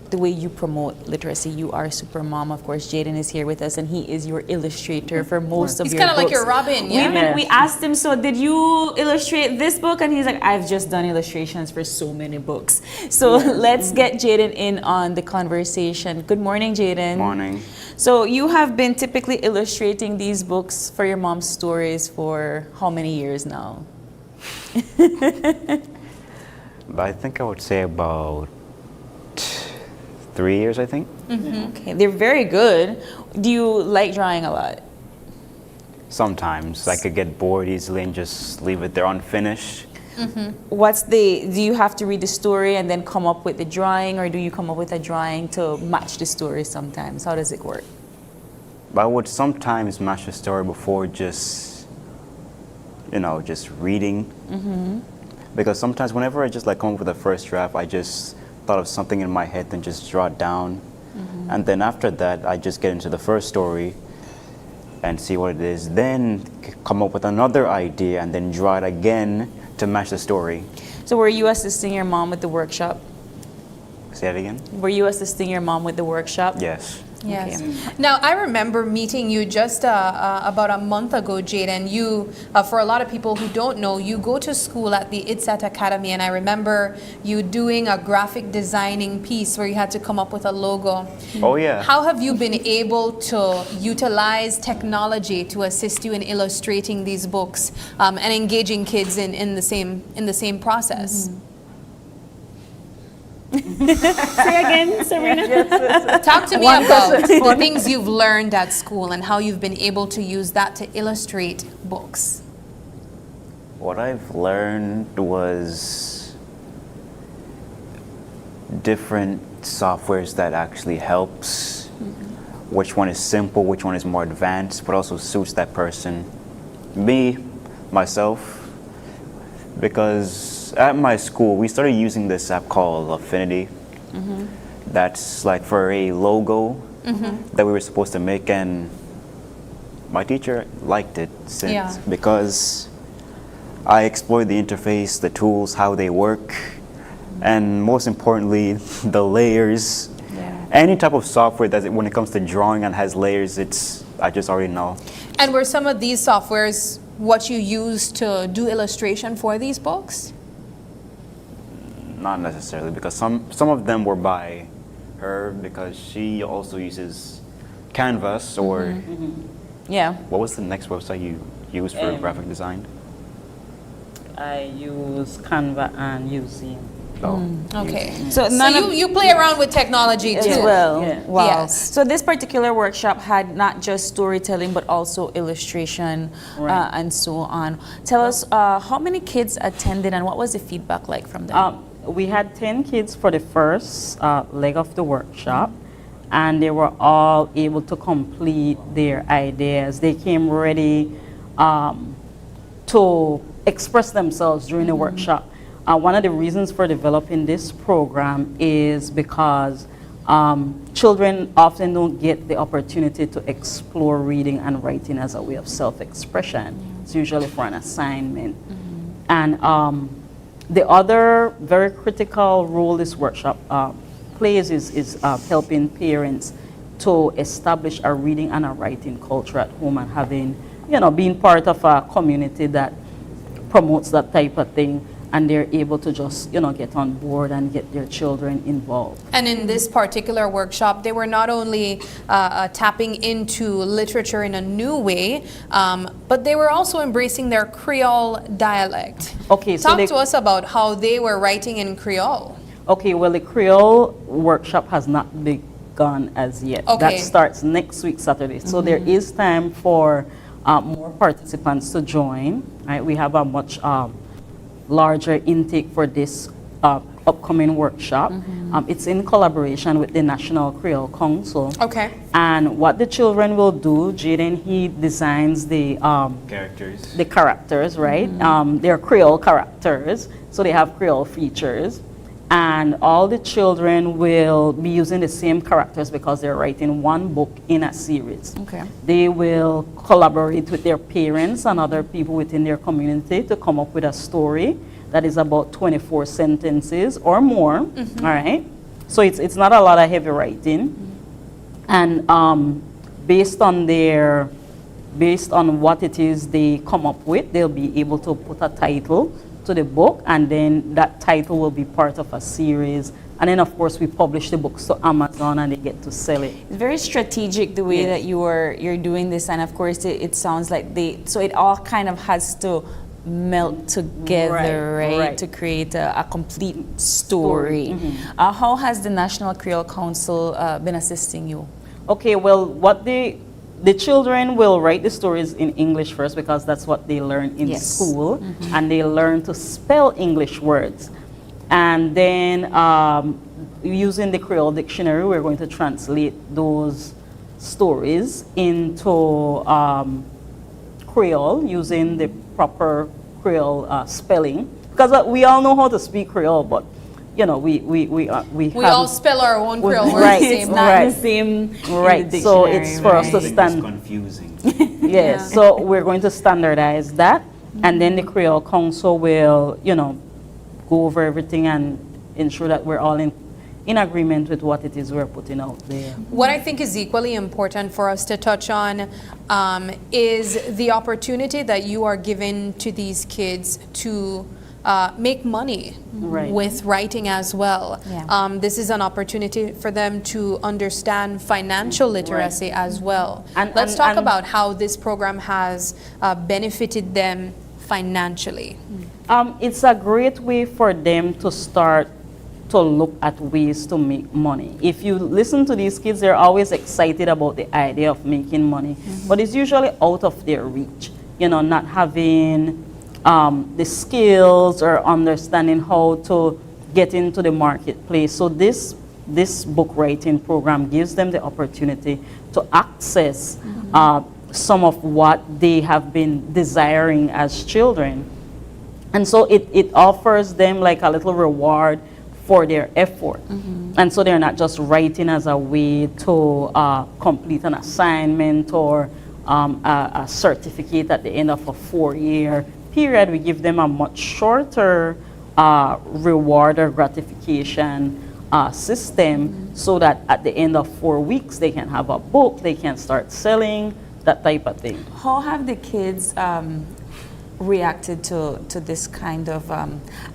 B: the way you promote literacy. You are Supermom, of course. Jaden is here with us, and he is your illustrator for most of
C: He's
B: your
C: kind of like
B: books.
C: your Robin, yeah?
B: We asked him, so did you illustrate this book? And he's like, I've just done illustrations for so many books. So let's get Jaden in on the conversation. Good morning, Jaden.
V: Morning.
B: So you have been typically illustrating these books for your mom's stories for how many years now?
V: But I think I would say about 3 years, I think.
B: Okay, they're very good. Do you like drawing a lot?
V: Sometimes I could get bored easily and just leave it there unfinished.
B: Do you have to read the story and then come up with the drawing, or do you come up with a drawing to match the story sometimes? How does it work?
V: But I would sometimes match the story before just reading. Because sometimes whenever I just come up with a first draft, I just thought of something in my head and just draw it down. And then after that, I just get into the first story and see what it is. Then come up with another idea and then draw it again to match the story.
B: So were you assisting your mom with the workshop?
V: Say that again?
B: Were you assisting your mom with the workshop?
V: Yes.
C: Yes. Now, I remember meeting you just about a month ago, Jade, and you, for a lot of people who don't know, you go to school at the ITSAT Academy, and I remember you doing a graphic designing piece where you had to come up with a logo.
V: Oh, yeah.
C: How have you been able to utilize technology to assist you in illustrating these books and engaging kids in the same process?
A: Say again, Serena.
C: Talk to me about the things you've learned at school and how you've been able to use that to illustrate books.
V: What I've learned was different softwares that actually helps. Which one is simple, which one is more advanced, but also suits that person. Me, myself, because at my school, we started using this app called Affinity. That's like for a logo that we were supposed to make, and my teacher liked it because I explored the interface, the tools, how they work, and most importantly, the layers. Any type of software that when it comes to drawing and has layers, I just already know.
C: And were some of these softwares what you used to do illustration for these books?
V: Not necessarily, because some of them were by her, because she also uses Canvas or
B: yeah.
V: What was the next website you used for graphic design?
U: I use Canva and UC.
C: Okay.
B: So
C: you play around with technology too.
B: as well. Wow.
C: Yes.
B: So this particular workshop had not just storytelling but also illustration and so on. Tell us how many kids attended and what was the feedback like from them?
U: We had 10 kids for the first leg of the workshop, and they were all able to complete their ideas. They came ready to express themselves during the workshop. One of the reasons for developing this program is because children often don't get the opportunity to explore reading and writing as a way of self-expression. It's usually for an assignment. And the other very critical role this workshop plays is helping parents to establish a reading and a writing culture at home and having, being part of a community that promotes that type of thing. And they're able to just, get on board and get their children involved.
C: And in this particular workshop, they were not only tapping into literature in a new way, but they were also embracing their Creole dialect.
U: Okay,
C: Talk to us about how they were writing in Creole.
U: Okay, well, the Creole workshop has not begun as yet.
C: Okay.
U: That starts next week, Saturday. So there is time for more participants to join. Right? We have a much larger intake for this upcoming workshop. It's in collaboration with the National Creole Council.
C: Okay.
U: And what the children will do, Jaden, he designs the characters, right? They're Creole characters, so they have Creole features. And all the children will be using the same characters because they're writing one book in a series.
B: Okay.
U: They will collaborate with their parents and other people within their community to come up with a story that is about 24 sentences or more. All right. So it's not a lot of heavy writing. And based on what it is they come up with, they'll be able to put a title to the book, and then that title will be part of a series. And then, of course, we publish the books to Amazon, and they get to sell it.
B: It's very strategic the way that you're doing this, and of course, it sounds like so it all kind of has to melt together, right? To create a complete story. How has the National Creole Council been assisting you?
U: Okay, well, what the children will write the stories in English first because that's what they learn in school, and they learn to spell English words. And then using the Creole dictionary, we're going to translate those stories into Creole using the proper Creole spelling. Because we all know how to speak Creole, but we
C: all spell our own Creole words
U: right,
C: the same.
B: It's not the same.
U: Right, so it's for us to stand.
V: Confusing.
U: Yes, so we're going to standardize that, and then the Creole Council will, go over everything and ensure that we're all in agreement with what it is we're putting out there.
C: What I think is equally important for us to touch on is the opportunity that you are given to these kids to make money with writing as well. This is an opportunity for them to understand financial literacy as well.
U: And
C: let's talk about how this program has benefited them financially.
U: It's a great way for them to start to look at ways to make money. If you listen to these kids, they're always excited about the idea of making money, but it's usually out of their reach. You know, not having the skills or understanding how to get into the marketplace. So this book writing program gives them the opportunity to access some of what they have been desiring as children. And so it offers them like a little reward for their effort. And so they're not just writing as a way to complete an assignment or a certificate at the end of a 4-year period. We give them a much shorter reward or gratification system so that at the end of 4 weeks they can have a book, they can start selling, that type of thing.
B: How have the kids reacted to this kind of,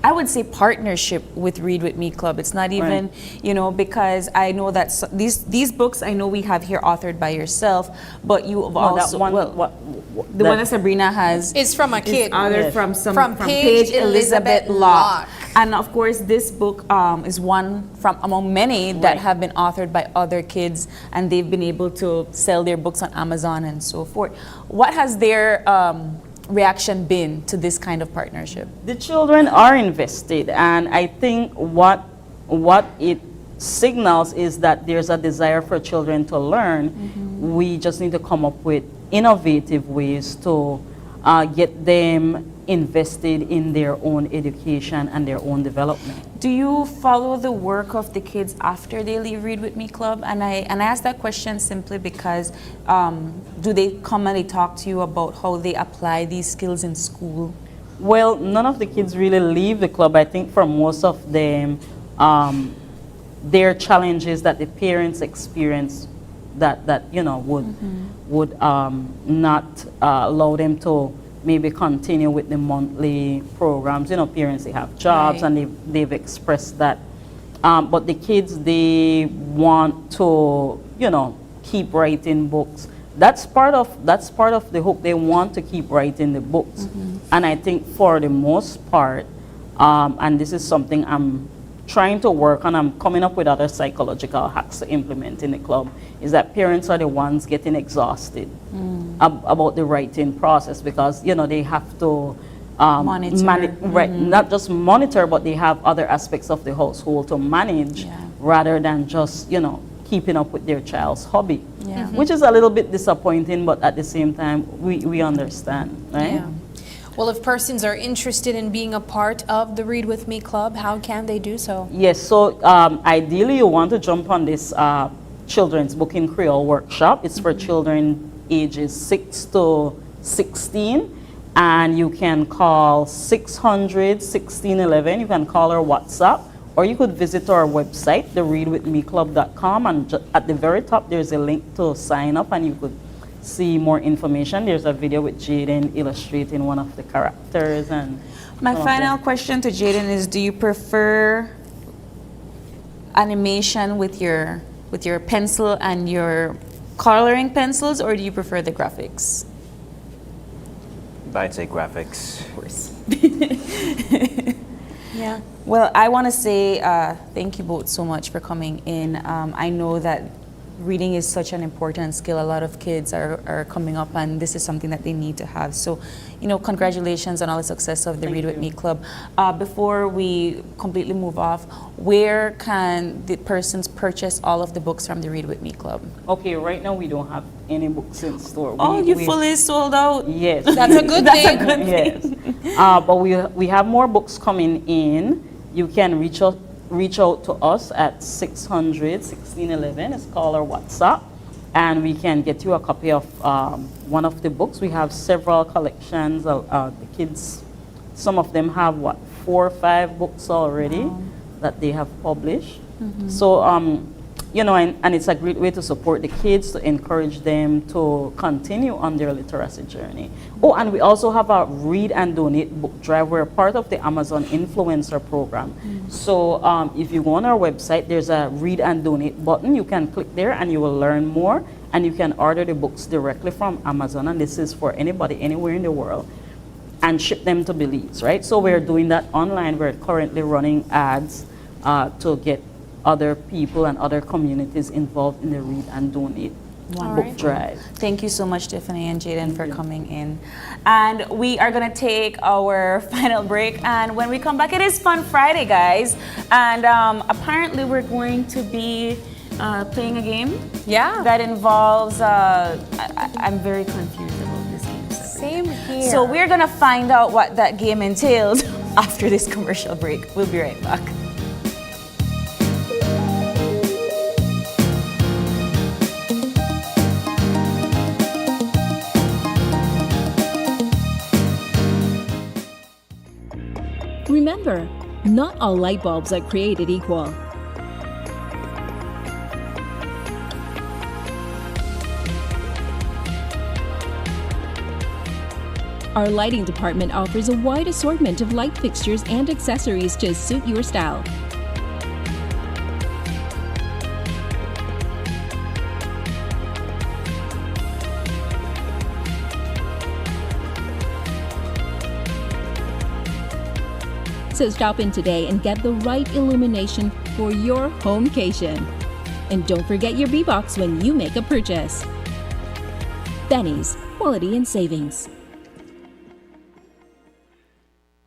B: I would say, partnership with Read With Me Club? It's not even, you know, because I know that these books I know we have here authored by yourself, but you have also, the one that Sabrina has
C: is from a kid.
B: Authored from Paige Elizabeth Locke. And of course, this book is one from among many that have been authored by other kids, and they've been able to sell their books on Amazon and so forth. What has their reaction been to this kind of partnership?
U: The children are invested, and I think what it signals is that there's a desire for children to learn. We just need to come up with innovative ways to get them invested in their own education and their own development.
B: Do you follow the work of the kids after they leave Read With Me Club? And I ask that question simply because do they come and they talk to you about how they apply these skills in school?
U: Well, none of the kids really leave the club. I think for most of them, their challenges that the parents experience that you know would not allow them to maybe continue with the monthly programs. You know, parents, they have jobs and they've expressed that. But the kids, they want to, you know, keep writing books. That's part of the hook. They want to keep writing the books. And I think for the most part, and this is something I'm trying to work on, I'm coming up with other psychological hacks to implement in the club, is that parents are the ones getting exhausted about the writing process, because, you know, they have to
B: monitor.
U: Not just monitor, but they have other aspects of the household to manage rather than just, you know, keeping up with their child's hobby, which is a little bit disappointing, but at the same time, we understand, right?
C: Well, if persons are interested in being a part of the Read With Me Club, how can they do so?
U: Yes, so ideally you want to jump on this children's book in Creole workshop. It's for children ages 6 to 16, and you can call 600-1611. You can call our WhatsApp, or you could visit our website, thereadwithmeclub.com, and at the very top there's a link to sign up, and you could see more information. There's a video with Jaden illustrating one of the characters. And
B: my final question to Jaden is, do you prefer animation with your pencil and your coloring pencils, or do you prefer the graphics?
V: I'd say graphics.
B: Of course. Yeah. Well, I want to say thank you both so much for coming in. I know that reading is such an important skill. A lot of kids are coming up, and this is something that they need to have. So, you know, congratulations on all the success of the Read With Me Club. Before we completely move off, where can the persons purchase all of the books from the Read With Me Club?
U: Okay, right now we don't have any books in store.
B: You fully sold out?
U: Yes.
C: That's a good thing.
B: That's a good thing.
U: Yes. But we have more books coming in. You can reach out to us at 600-1611. It's called our WhatsApp, and we can get you a copy of one of the books. We have several collections. The kids, some of them have 4 or 5 books already that they have published. So, you know, and it's a great way to support the kids, to encourage them to continue on their literacy journey. Oh, and we also have a read and donate book drive. We're part of the Amazon influencer program. So if you go on our website, there's a read and donate button. You can click there and you will learn more, and you can order the books directly from Amazon, and this is for anybody anywhere in the world, and ship them to Belize, right? So we're doing that online. We're currently running ads to get other people and other communities involved in the read and donate book drive.
B: Thank you so much, Tiffany and Jaden, for coming in. And we are going to take our final break. And when we come back, it is Fun Friday, guys. And apparently we're going to be playing a game.
C: Yeah.
B: That involves, I'm very confused about this game.
C: Same here.
B: So we're going to find out what that game entails after this commercial break. We'll be right back.
R: Remember, not all light bulbs are created equal. Our lighting department offers a wide assortment of light fixtures and accessories to suit your style. So stop in today and get the right illumination for your homecation. And don't forget your B-Box when you make a purchase. Benny's, quality and savings.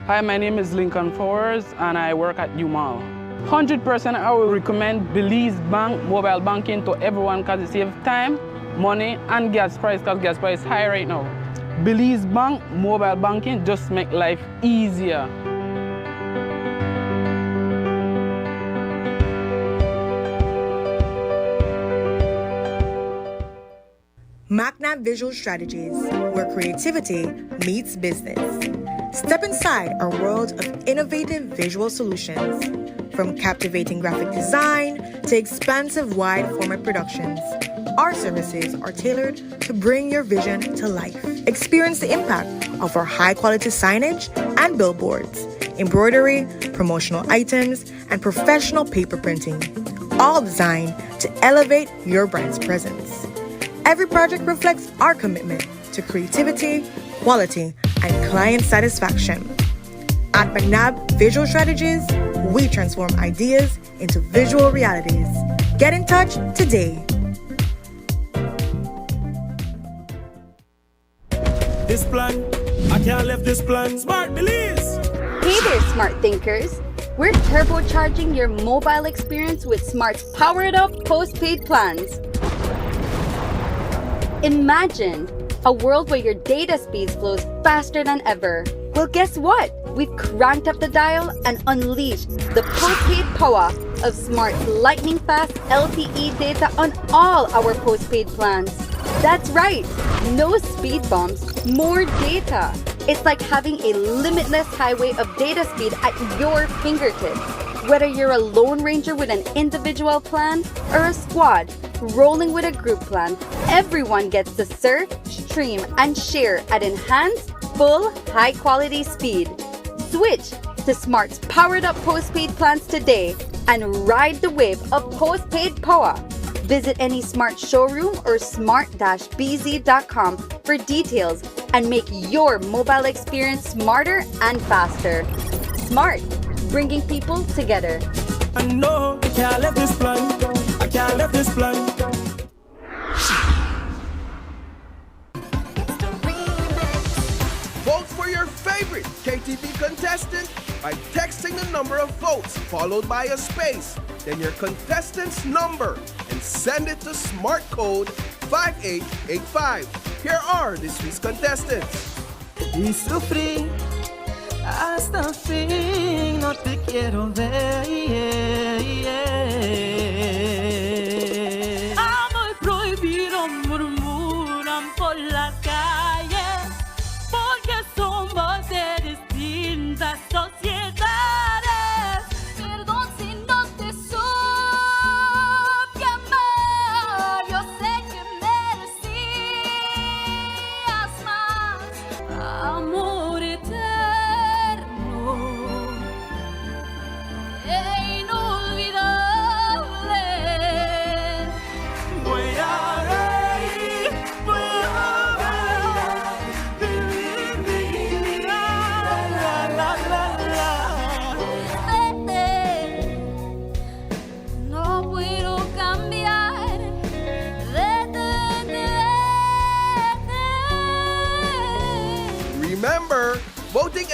S: Hi, my name is Lincoln Fowers and I work at UMAL. 100% I will recommend Belize Bank mobile banking to everyone because it saves time, money and gas price, because gas price is high right now. Belize Bank mobile banking just make life easier.
T: MacNav Visual Strategies, where creativity meets business. Step inside our world of innovative visual solutions. From captivating graphic design to expansive wide format productions, our services are tailored to bring your vision to life. Experience the impact of our high-quality signage and billboards, embroidery, promotional items, and professional paper printing, all designed to elevate your brand's presence. Every project reflects our commitment to creativity, quality, and client satisfaction. At MacNav Visual Strategies, we transform ideas into visual realities. Get in touch today.
E: This plan, I can't leave this plan. Smart Belize.
F: Hey there, smart thinkers. We're turbocharging your mobile experience with Smart's powered up postpaid plans. Imagine a world where your data speeds flows faster than ever. Well, guess what? We've cranked up the dial and unleashed the postpaid power of Smart's lightning-fast LTE data on all our postpaid plans. That's right, no speed bumps, more data. It's like having a limitless highway of data speed at your fingertips. Whether you're a lone ranger with an individual plan or a squad rolling with a group plan, everyone gets to surf, stream, and share at enhanced, full, high-quality speed. Switch to Smart's powered-up postpaid plans today and ride the wave of postpaid power. Visit any Smart showroom or smart-bz.com for details and make your mobile experience smarter and faster. Smart, bringing people together.
E: I know I can't let this plan. I can't let this plan.
H: Vote for your favorite KTV contestant by texting the number of votes followed by a space, then your contestant's number, and send it to smart code 5885. Here are this week's contestants.
E: Y sufrí hasta fin, no te quiero ver.
I: Amor prohibido murmuran por las calles, porque somos de distintas sociedades. Perdón si no te soy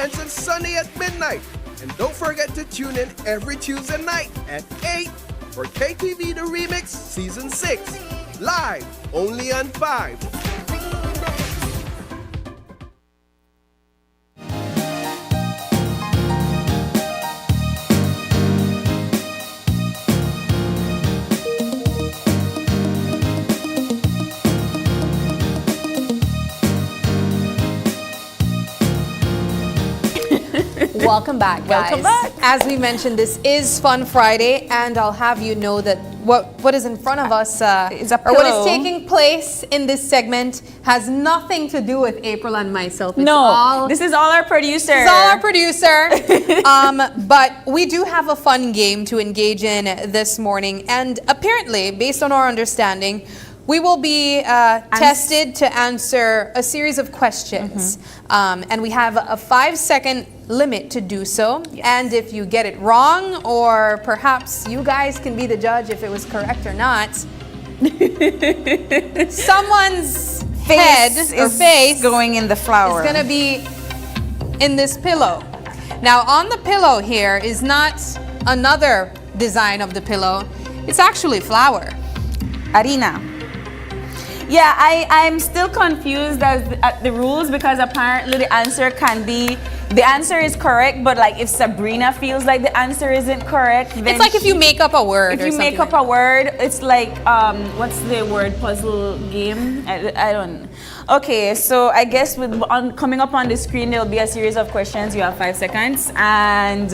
H: ends on Sunday at midnight. And don't forget to tune in every Tuesday night at 8 for KTV The Remix Season 6. Live only on 5.
C: Welcome back, guys.
B: Welcome back.
C: As we mentioned, this is Fun Friday, and I'll have you know that what is in front of us,
B: is a
C: or what is
B: pillow.
C: taking place in this segment, has nothing to do with April and myself. It's
B: This is all our producer.
C: This is all our producer. But we do have a fun game to engage in this morning, and apparently, based on our understanding, we will be tested to answer a series of questions. And we have a 5-second limit to do so. And if you get it wrong, or perhaps you guys can be the judge if it was correct or not, someone's head or face
B: going in the flour.
C: is going to be in this pillow. Now, on the pillow here is not another design of the pillow. It's actually flour.
B: Harina. Yeah, I'm still confused at the rules, because apparently the answer is correct, but like if Sabrina feels like the answer isn't correct, then
C: It's like if you make up a word.
B: if you make up a word, it's like what's the word puzzle game? I don't. Okay, so I guess coming up on the screen there'll be a series of questions. You have 5 seconds, and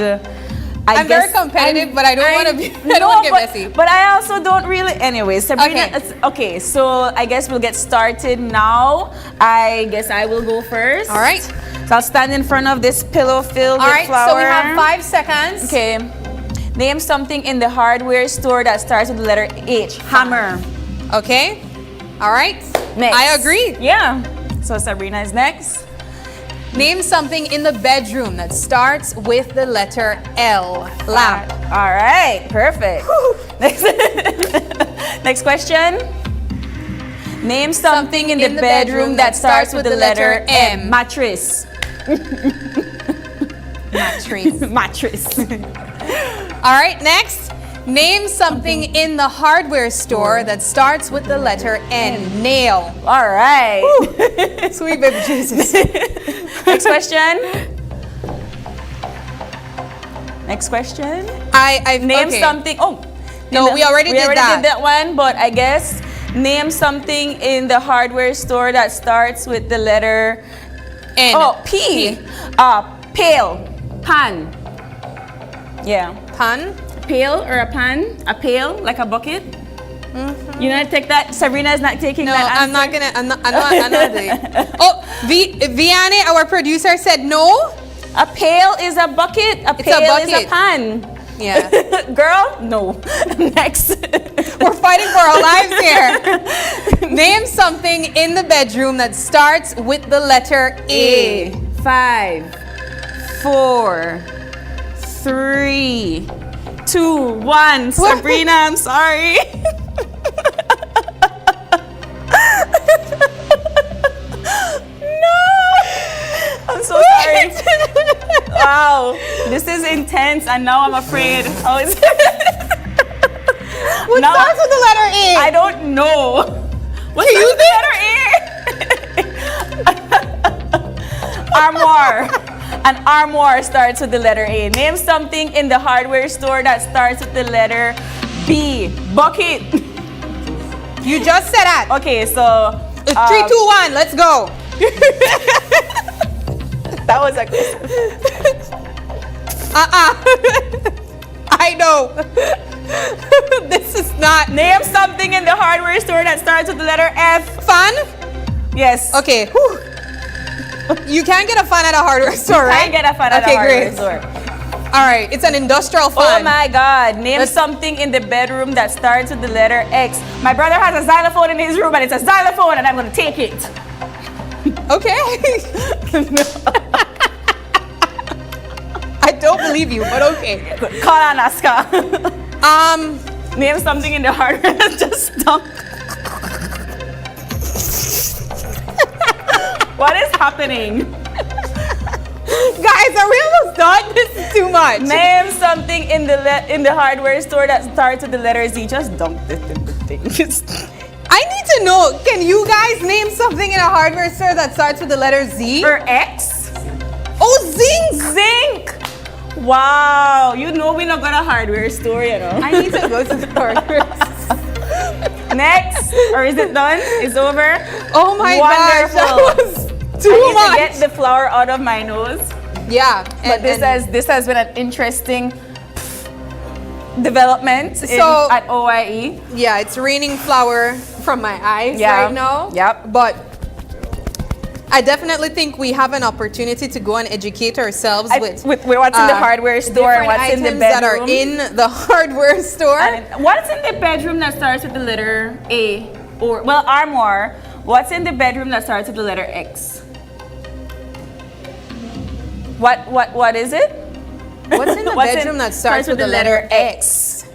C: I'm very competitive, but I don't want to be. I don't want to get messy.
B: But I also don't really. Anyway, Sabrina. Okay, so I guess we'll get started now. I guess I will go first.
C: All right.
B: So I'll stand in front of this pillow filled
C: All
B: with
C: right,
B: flour.
C: so we have 5 seconds.
B: Okay. Name something in the hardware store that starts with the letter H. Hammer.
C: Okay. All right.
B: Next.
C: I agree.
B: Yeah. So Sabrina is next.
C: Name something in the bedroom that starts with the letter L. Lamp.
B: All right. Perfect. Next question. Name something in the bedroom that starts with the letter M. Mattress. Mattress.
C: All right, next. Name something in the hardware store that starts with the letter N. Nail.
B: All right.
C: Sweet baby Jesus.
B: Next question. Next question.
C: I
B: name
C: okay.
B: something. Oh,
C: no, we already did that.
B: did that one, but I guess name something in the hardware store that starts with the letter
C: N.
B: Oh, P. Pail. Pan. Yeah.
C: Pan.
B: Pail or a pan? A pail, like a bucket? Mm-hmm. You not take that? Sabrina is not taking that answer?
C: I'm not gonna. I'm not doing it. Oh, Vianney, our producer, said no.
B: A pail is a bucket. A pail is a pan.
C: Yeah.
B: Girl, no. Next.
C: We're fighting for our lives here. Name something in the bedroom that starts with the letter A.
B: 5, 4, 3, 2, 1. Sabrina, I'm sorry. No. I'm so sorry. Wow. This is intense, and now I'm afraid.
C: What starts with the letter A?
B: I don't know. What
C: Can you
B: starts with the letter A? Armoire. An armoire starts with the letter A. Name something in the hardware store that starts with the letter B. Bucket.
C: You just said that.
B: Okay, so
C: 3, 2, 1. Let's go.
B: That was a question.
C: I know. This is not.
B: Name something in the hardware store that starts with the letter F.
C: Fun?
B: Yes.
C: Okay. Whew. You can't get a fun at a hardware store, right?
B: You can't get a fun at a hardware store.
C: All right. It's an industrial fun.
B: Oh my God. Name something in the bedroom that starts with the letter X. My brother has a xylophone in his room, and it's a xylophone, and I'm going to take it.
C: Okay. I don't believe you, but okay.
B: Call on Aska. Name something in the hardware that just stunk. What is happening?
C: Guys, are we almost done? This is too much.
B: Name something in the hardware store that starts with the letter Z. Just dunk it in the thing.
C: I need to know, can you guys name something in a hardware store that starts with the letter Z?
B: Or X?
C: Oh, zinc!
B: Zinc! Wow, you know we not got a hardware store, you know.
C: I need to go to the hardware store.
B: Next, or is it done? It's over?
C: Oh my gosh, that was too much.
B: I need to get the flour out of my nose.
C: Yeah.
B: But this has been an interesting development at OIE.
C: Yeah, it's raining flour from my eyes right now.
B: Yep.
C: But I definitely think we have an opportunity to go and educate ourselves with
B: what's in the hardware store and what's in the bedroom.
C: that are in the hardware store.
B: And what's in the bedroom that starts with the letter A? Or, well, armoire. What's in the bedroom that starts with the letter X? What is it?
C: What's in the bedroom that starts with the letter X?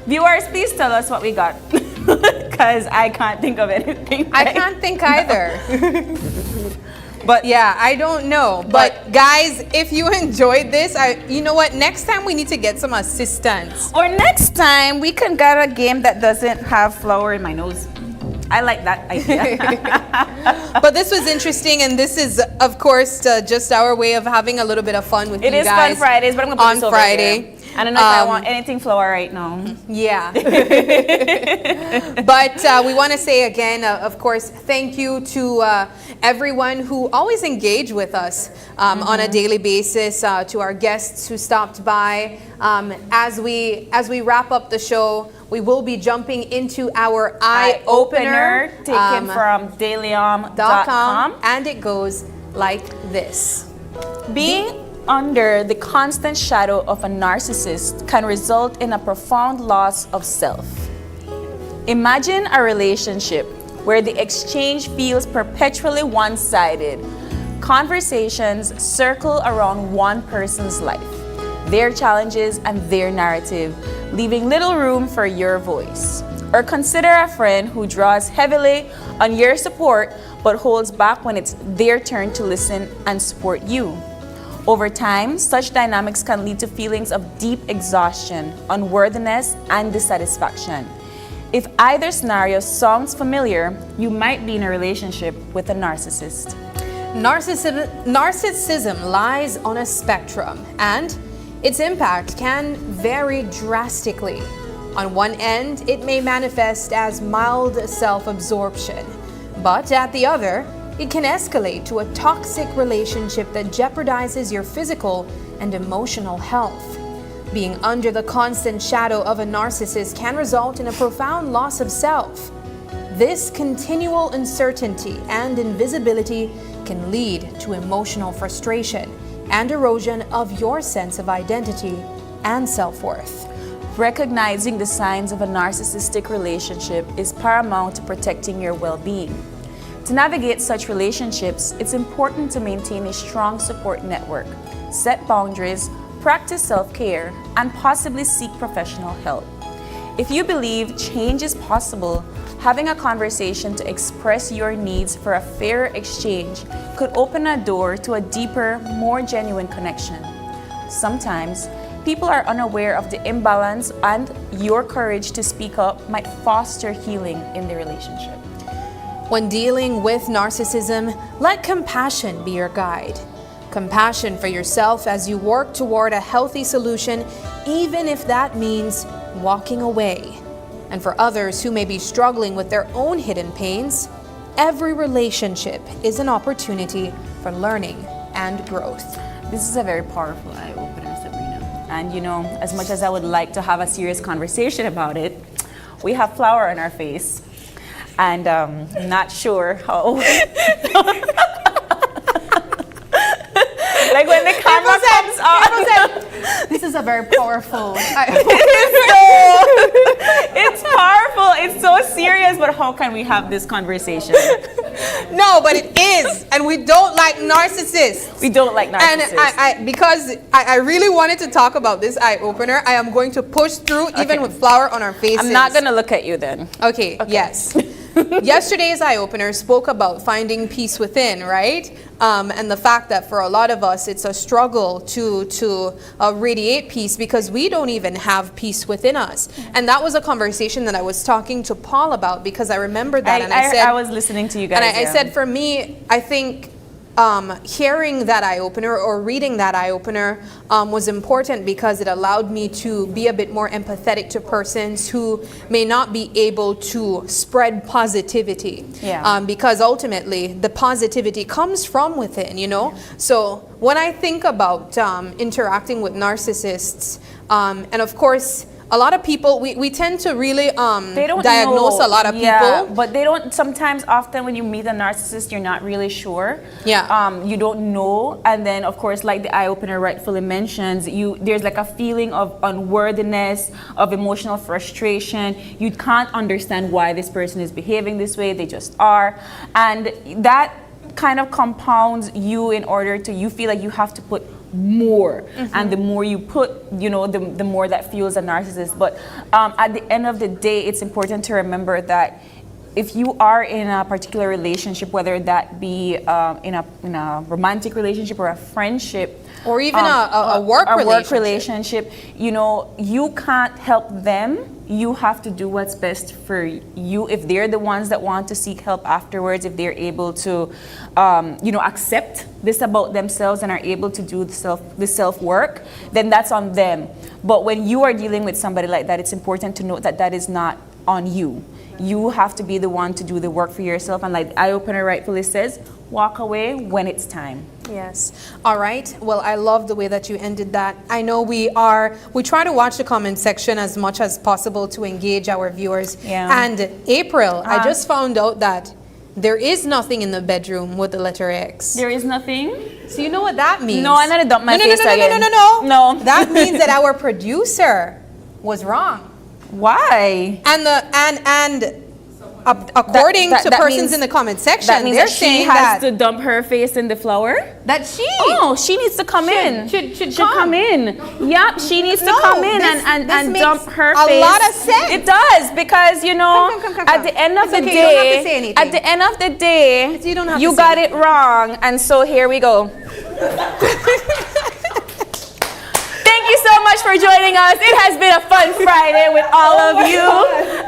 B: Viewers, please tell us what we got. Because I can't think of anything.
C: I can't think either. But yeah, I don't know. But guys, if you enjoyed this, you know what? Next time we need to get some assistance.
B: Or next time we can get a game that doesn't have flour in my nose. I like that idea.
C: But this was interesting, and this is, of course, just our way of having a little bit of fun with you guys.
B: It is Fun Fridays, but I'm going to put this over
C: Friday.
B: here. I don't know if I want anything flour right now.
C: Yeah. But we want to say again, of course, thank you to everyone who always engage with us on a daily basis, to our guests who stopped by. As we wrap up the show, we will be jumping into our eye opener
B: taken from dailyom.com,
C: and it goes like this.
B: Being under the constant shadow of a narcissist can result in a profound loss of self. Imagine a relationship where the exchange feels perpetually one-sided. Conversations circle around one person's life, their challenges and their narrative, leaving little room for your voice. Or consider a friend who draws heavily on your support but holds back when it's their turn to listen and support you. Over time, such dynamics can lead to feelings of deep exhaustion, unworthiness, and dissatisfaction. If either scenario sounds familiar, you might be in a relationship with a narcissist.
C: Narcissism lies on a spectrum, and its impact can vary drastically. On one end, it may manifest as mild self-absorption, but at the other, it can escalate to a toxic relationship that jeopardizes your physical and emotional health. Being under the constant shadow of a narcissist can result in a profound loss of self. This continual uncertainty and invisibility can lead to emotional frustration and erosion of your sense of identity and self-worth.
B: Recognizing the signs of a narcissistic relationship is paramount to protecting your well-being. To navigate such relationships, it's important to maintain a strong support network, set boundaries, practice self-care, and possibly seek professional help. If you believe change is possible, having a conversation to express your needs for a fairer exchange could open a door to a deeper, more genuine connection. Sometimes, people are unaware of the imbalance, and your courage to speak up might foster healing in the relationship.
C: When dealing with narcissism, let compassion be your guide. Compassion for yourself as you work toward a healthy solution, even if that means walking away. And for others who may be struggling with their own hidden pains, every relationship is an opportunity for learning and growth.
B: This is a very powerful eye-opener, Sabrina. And you know, as much as I would like to have a serious conversation about it, we have flour on our face. And not sure how. Like when the camera comes on.
C: This is a very powerful.
B: It's powerful. It's so serious. But how can we have this conversation?
C: No, but it is, and we don't like narcissists.
B: We don't like narcissists.
C: And because I really wanted to talk about this eye opener, I am going to push through even with flour on our faces.
B: I'm not going to look at you then.
C: Okay. Yes. Yesterday's eye-opener spoke about finding peace within, right? And the fact that for a lot of us, it's a struggle to radiate peace because we don't even have peace within us. And that was a conversation that I was talking to Paul about because I remember that.
B: I was listening to you guys.
C: And I said, for me, I think hearing that eye-opener or reading that eye-opener was important because it allowed me to be a bit more empathetic to persons who may not be able to spread positivity. Because ultimately the positivity comes from within, you know? So when I think about interacting with narcissists, and of course, a lot of people, we tend to really
B: they don't
C: diagnose
B: know.
C: a lot of people.
B: But they don't, sometimes, often when you meet a narcissist, you're not really sure. You don't know. And then, of course, like the eye-opener rightfully mentions, there's like a feeling of unworthiness, of emotional frustration. You can't understand why this person is behaving this way. They just are. And that kind of compounds you in order to, you feel like you have to put more, and the more you put, you know, the more that fuels a narcissist. But at the end of the day, it's important to remember that if you are in a particular relationship, whether that be in a romantic relationship or a friendship,
C: or even a work
B: relationship, you know, you can't help them. You have to do what's best for you. If they're the ones that want to seek help afterwards, if they're able to, you know, accept this about themselves and are able to do the self work, then that's on them. But when you are dealing with somebody like that, it's important to note that that is not on you. You have to be the one to do the work for yourself. And like Eye Opener rightfully says, walk away when it's time.
C: Yes. All right. Well, I love the way that you ended that. I know we try to watch the comment section as much as possible to engage our viewers. And April, I just found out that there is nothing in the bedroom with the letter X.
B: There is nothing?
C: So you know what that means?
B: No, I'm gonna dump my face again.
C: No. That means that our producer was wrong.
B: Why?
C: And according to persons in the comment section,
B: that means
C: they're
B: that she
C: saying
B: has to dump her face in the flour?
C: That she?
B: Oh, she needs to come in.
C: Should
B: come in. Yep, she needs to come in and dump her face.
C: A lot of sense.
B: It does, because you know, at the end of the day,
C: you don't have to say anything.
B: at the end of the day, you got it wrong, and so here we go. Thank you so much for joining us. It has been a fun Friday with all of you.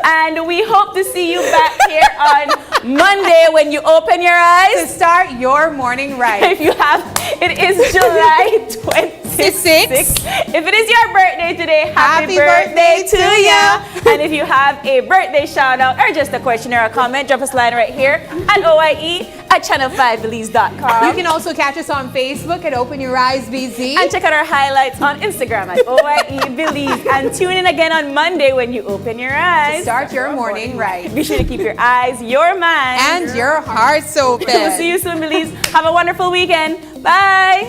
B: And we hope to see you back here on Monday when you open your eyes.
C: To start your morning right.
B: It is July 26th. If it is your birthday today, happy birthday to you. And if you have a birthday shout out or just a question or a comment, drop us a line right here at OIE@channel5belize.com.
C: You can also catch us on Facebook at Open Your Eyes BZ.
B: And check out our highlights on Instagram at OIE Belize. And tune in again on Monday when you open your eyes.
C: To start your morning right.
B: Be sure to keep your eyes, your mind,
C: and your hearts open.
B: We'll see you soon, Belize. Have a wonderful weekend. Bye.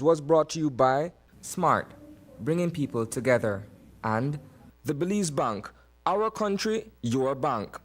D: Was brought to you by Smart, bringing people together, and the Belize Bank, our country, your bank.